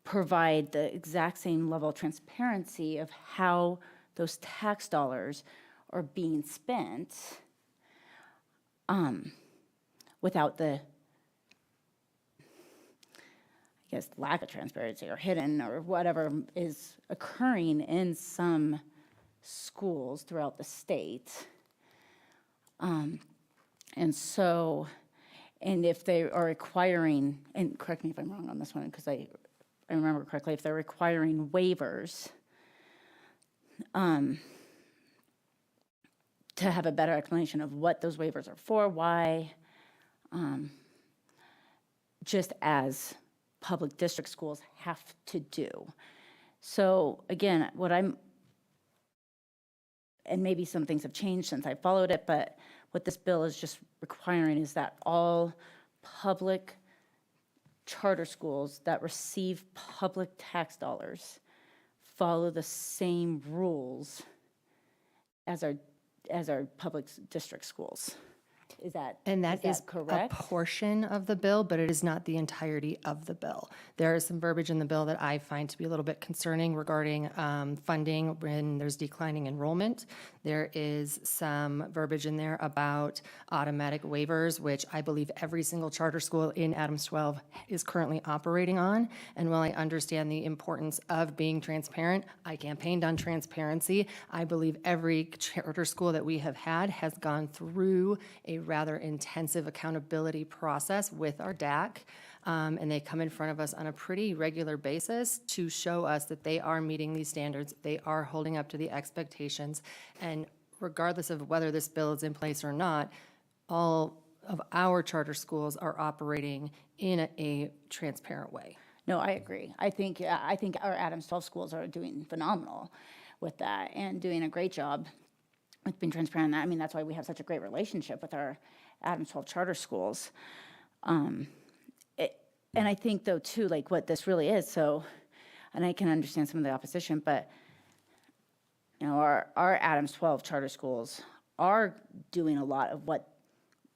provide the exact same level of transparency of how those tax dollars are being spent without the, I guess, lack of transparency or hidden or whatever is occurring in some schools throughout the state. And so, and if they are requiring, and correct me if I'm wrong on this one, because I remember correctly, if they're requiring waivers to have a better explanation of what those waivers are for, why, just as public district schools have to do. So again, and maybe some things have changed since I followed it, but what this bill is just requiring is that all public charter schools that receive public tax dollars follow the same rules as our public district schools. Is that correct? A portion of the bill, but it is not the entirety of the bill. There is some verbiage in the bill that I find to be a little bit concerning regarding funding when there's declining enrollment. There is some verbiage in there about automatic waivers, which I believe every single charter school in Adams 12 is currently operating on. And while I understand the importance of being transparent, I campaigned on transparency. I believe every charter school that we have had has gone through a rather intensive accountability process with our DAC. And they come in front of us on a pretty regular basis to show us that they are meeting these standards, they are holding up to the expectations. And regardless of whether this bill is in place or not, all of our charter schools are operating in a transparent way. No, I agree. I think our Adams 12 schools are doing phenomenal with that and doing a great job with being transparent. I mean, that's why we have such a great relationship with our Adams 12 charter schools. And I think, though, too, like what this really is, so, and I can understand some of the opposition, but, you know, our Adams 12 charter schools are doing a lot of what,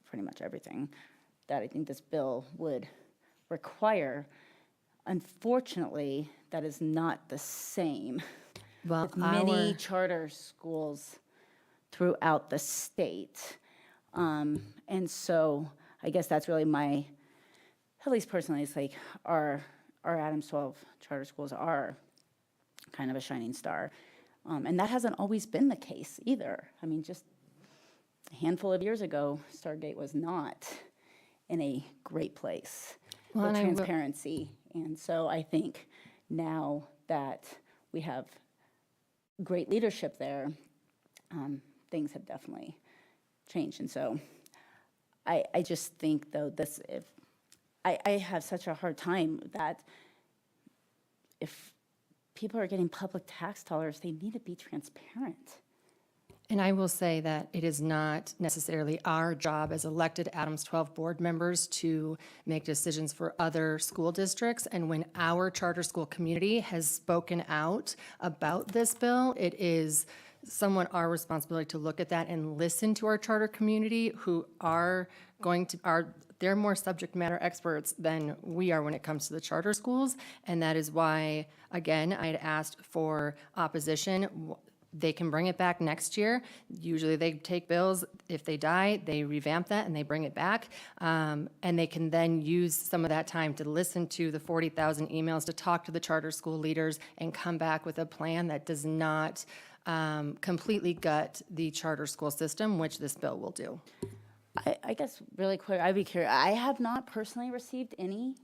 pretty much everything, that I think this bill would require. Unfortunately, that is not the same with many charter schools throughout the state. And so I guess that's really my, at least personally, it's like our Adams 12 charter schools are kind of a shining star. And that hasn't always been the case either. I mean, just a handful of years ago, Stargate was not in a great place with transparency. And so I think now that we have great leadership there, things have definitely changed. And so I just think, though, this, if, I have such a hard time that if people are getting public tax dollars, they need to be transparent. And I will say that it is not necessarily our job as elected Adams 12 board members to make decisions for other school districts. And when our charter school community has spoken out about this bill, it is somewhat our responsibility to look at that and listen to our charter community who are going to, they're more subject matter experts than we are when it comes to the charter schools. And that is why, again, I had asked for opposition. They can bring it back next year. Usually they take bills, if they die, they revamp that and they bring it back. And they can then use some of that time to listen to the 40,000 emails, to talk to the charter school leaders and come back with a plan that does not completely gut the charter school system, which this bill will do. I guess really quick, I'd be curious. I have not personally received any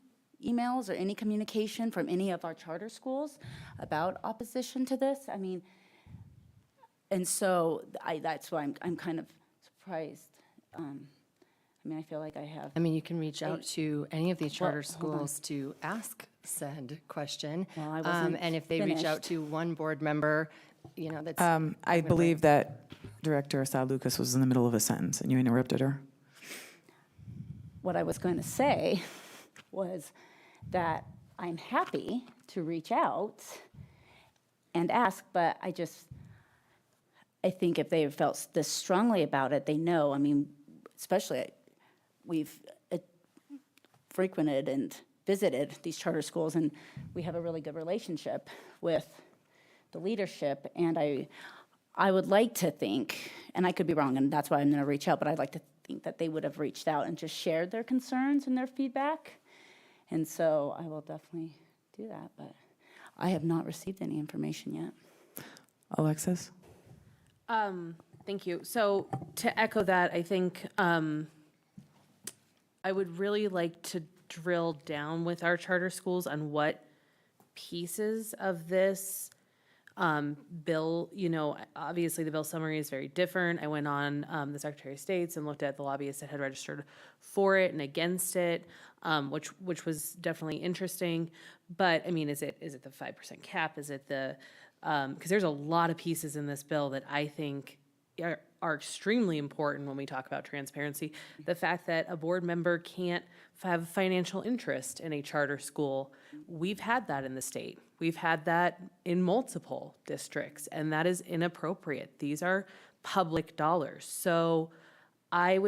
emails or any communication from any of our charter schools about opposition to this. I mean, and so that's why I'm kind of surprised. I mean, I feel like I have. I mean, you can reach out to any of these charter hold on. schools to ask said question. Well, I wasn't And if they reach out finished. to one board member, you know, that's. I believe that Director Assad Lucas was in the middle of a sentence and you interrupted her. What I was going to say was that I'm happy to reach out and ask, but I think if they felt this strongly about it, they know. I mean, especially we've frequented and visited these charter schools, and we have a really good relationship with the leadership. And I would like to think, and I could be wrong, and that's why I'm going to reach out, but I'd like to think that they would have reached out and just shared their concerns and their feedback. And so I will definitely do that, but I have not received any information yet. Alexis? Thank you. So to echo that, I think I would really like to drill down with our charter schools on what pieces of this bill, you know, obviously the bill summary is very different. I went on the Secretary of State's and looked at the lobbyists that had registered for it and against it, which was definitely interesting. But I mean, is it the 5% cap? Is it the because there's a lot of pieces in this bill that I think are extremely important when we talk about transparency. The fact that a board member can't have financial interest in a charter school, we've had that in the state. We've had that in multiple districts, and that is inappropriate. These are public dollars. So I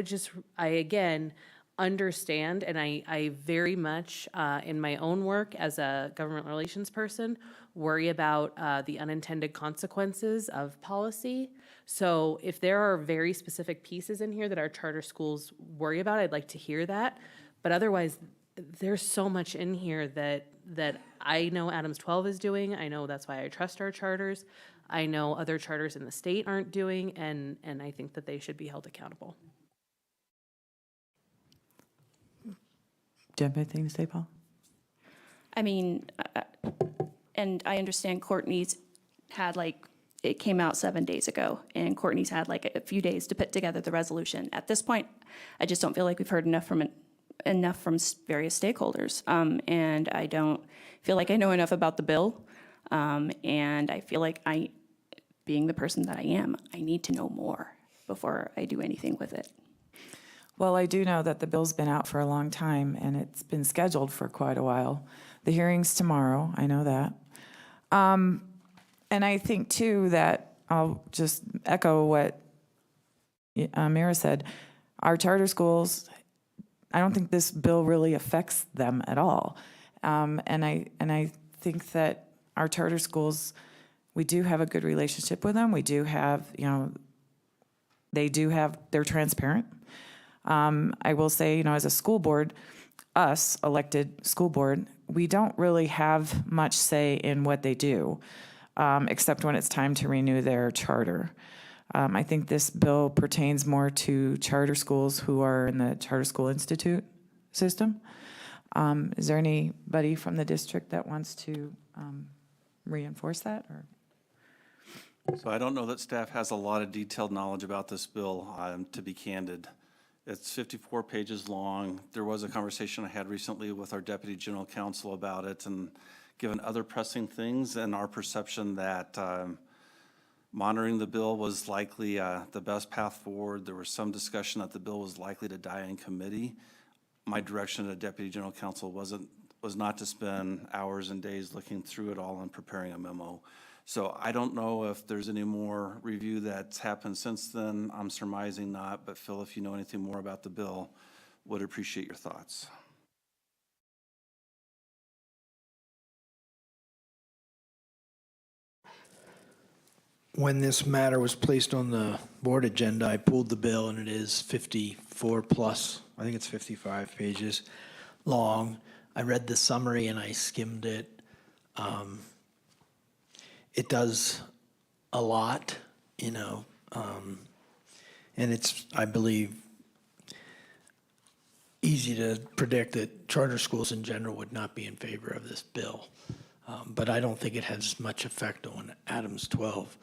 again, understand, and I very much, in my own work as a government relations person, worry about the unintended consequences of policy. So if there are very specific pieces in here that our charter schools worry about, I'd like to hear that. But otherwise, there's so much in here that I know Adams 12 is doing. I know that's why I trust our charters. I know other charters in the state aren't doing, and I think that they should be held accountable. Do you have anything to say, Paul? I mean, and I understand Courtney's had it came out 7 days ago, and Courtney's had a few days to put together the resolution. At this point, I just don't feel like we've heard enough from various stakeholders, and I don't feel like I know enough about the bill, and I feel like being the person that I am, I need to know more before I do anything with it. Well, I do know that the bill's been out for a long time, and it's been scheduled for quite a while. The hearing's tomorrow, I know that. And I think, too, that I'll just echo what Mira said. Our charter schools, I don't think this bill really affects them at all. And I think that our charter schools, we do have a good relationship with them. We do have, they're transparent. I will say, as a school board, us, elected school board, we don't really have much say in what they do, except when it's time to renew their charter. I think this bill pertains more to charter schools who are in the Charter School Institute system. Is there anybody from the district that wants to reinforce that? Or? So I don't know that staff has a lot of detailed knowledge about this bill, to be candid. It's 54 pages long. There was a conversation I had recently with our Deputy General Counsel about it, and given other pressing things and our perception that monitoring the bill was likely the best path forward, there was some discussion that the bill was likely to die in committee. My direction to Deputy General Counsel was not to spend hours and days looking through it all and preparing a memo. So I don't know if there's any more review that's happened since then. I'm surmising not, but Phil, if you know anything more about the bill, would appreciate your thoughts. When this matter was placed on the board agenda, I pulled the bill, and it is 54 plus, I think it's 55 pages long. I read the summary and I skimmed it. It does a lot, and it's, I believe, easy to predict that charter schools in general would not be in favor of this bill. But I don't think it has much effect on Adams 12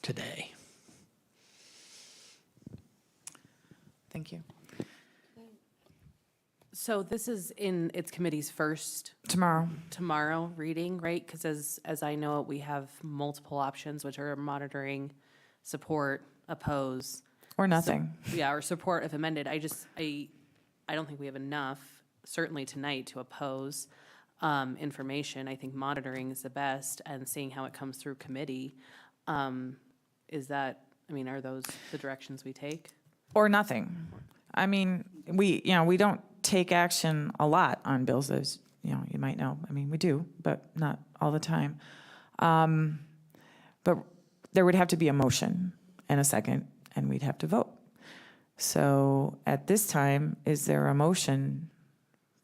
today. Thank you. So this is in its committee's first tomorrow reading, right? Because as I know it, we have multiple options, which are monitoring, support, oppose. Or nothing. Yeah, or support if amended. I don't think we have enough, certainly tonight, to oppose information. I think monitoring is the best, and seeing how it comes through committee. Are those the directions we take? Or nothing. I mean, we don't take action a lot on bills, as you might know. I mean, we do, but not all the time. But there would have to be a motion and a second, and we'd have to vote. So at this time, is there a motion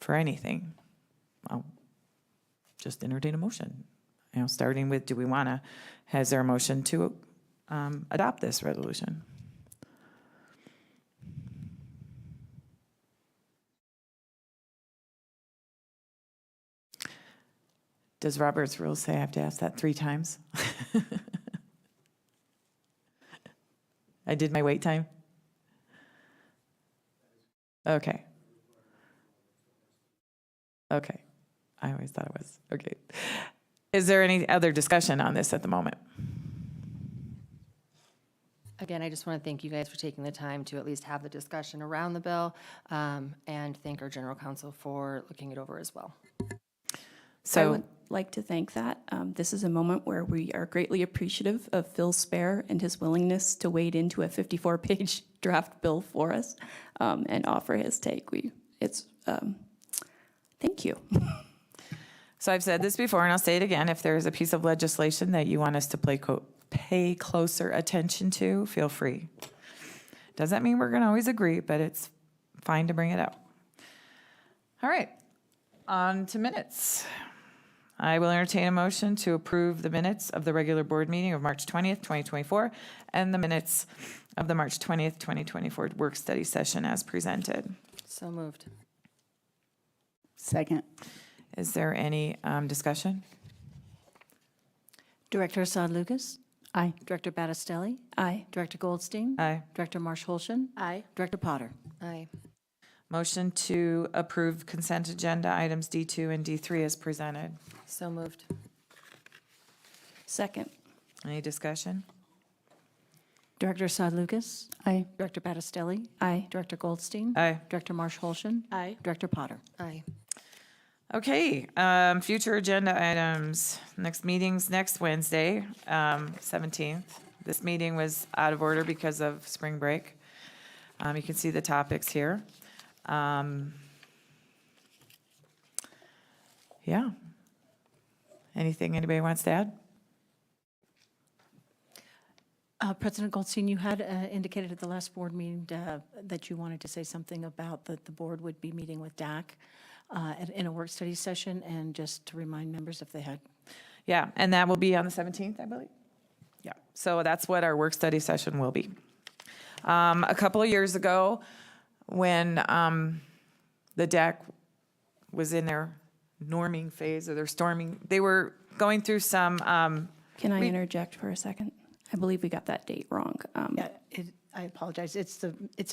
for anything? I'll just entertain a motion. Starting with, has there a motion to adopt this resolution? Does Robert's rules say I have to ask that 3 times? I did my wait time? Okay. Okay. I always thought it was. Okay. Is there any other discussion on this at the moment? Again, I just want to thank you guys for taking the time to at least have the discussion around the bill, and thank our general counsel for looking it over as well. I would like to thank that. This is a moment where we are greatly appreciative of Phil Spare and his willingness to wade into a 54-page draft bill for us and offer his take. Thank you. So I've said this before, and I'll say it again. If there is a piece of legislation that you want us to pay closer attention to, feel free. Doesn't mean we're going to always agree, but it's fine to bring it up. All right, on to minutes. I will entertain a motion to approve the minutes of the regular board meeting of March 20th, 2024, and the minutes of the March 20th, 2024 work study session as presented. So moved. Second. Is there any discussion? Director Assad Lucas? Aye. Director Battistelli? Aye. Director Goldstein? Aye. Director Marsh-Holshen? Aye. Director Potter? Aye. Motion to approve consent agenda items D2 and D3 as presented. So moved. Second. Any discussion? Director Assad Lucas? Aye. Director Battistelli? Aye. Director Goldstein? Aye. Director Marsh-Holshen? Aye. Director Potter? Aye. Okay, future agenda items. Next meeting's next Wednesday, 17th. This meeting was out of order because of spring break. You can see the topics here. Yeah. Anything anybody wants to add? President Goldstein, you had indicated at the last board meeting that you wanted to say something about that the board would be meeting with DAC in a work study session, and just to remind members if they had. Yeah, and that will be on the 17th, I believe. Yeah, so that's what our work study session will be. A couple of years ago, when the DAC was in their norming phase, or their storming, they were going through some. Can I interject for a second? I believe we got that date wrong. Yeah, I apologize. It's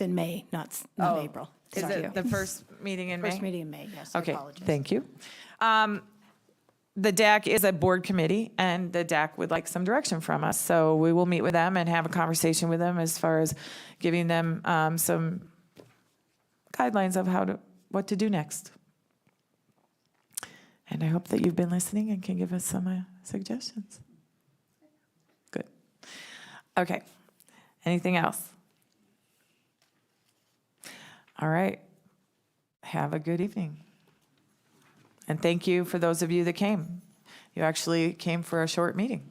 in May, not Oh, April. Is Sorry. it the first meeting in May? First meeting in May, yes. I Okay, apologize. thank you. The DAC is a board committee, and the DAC would like some direction from us. So we will meet with them and have a conversation with them as far as giving them some guidelines of what to do next. And I hope that you've been listening and can give us some suggestions. Good. Okay. Anything else? All right. Have a good evening. And thank you for those of you that came. You actually came for a short meeting.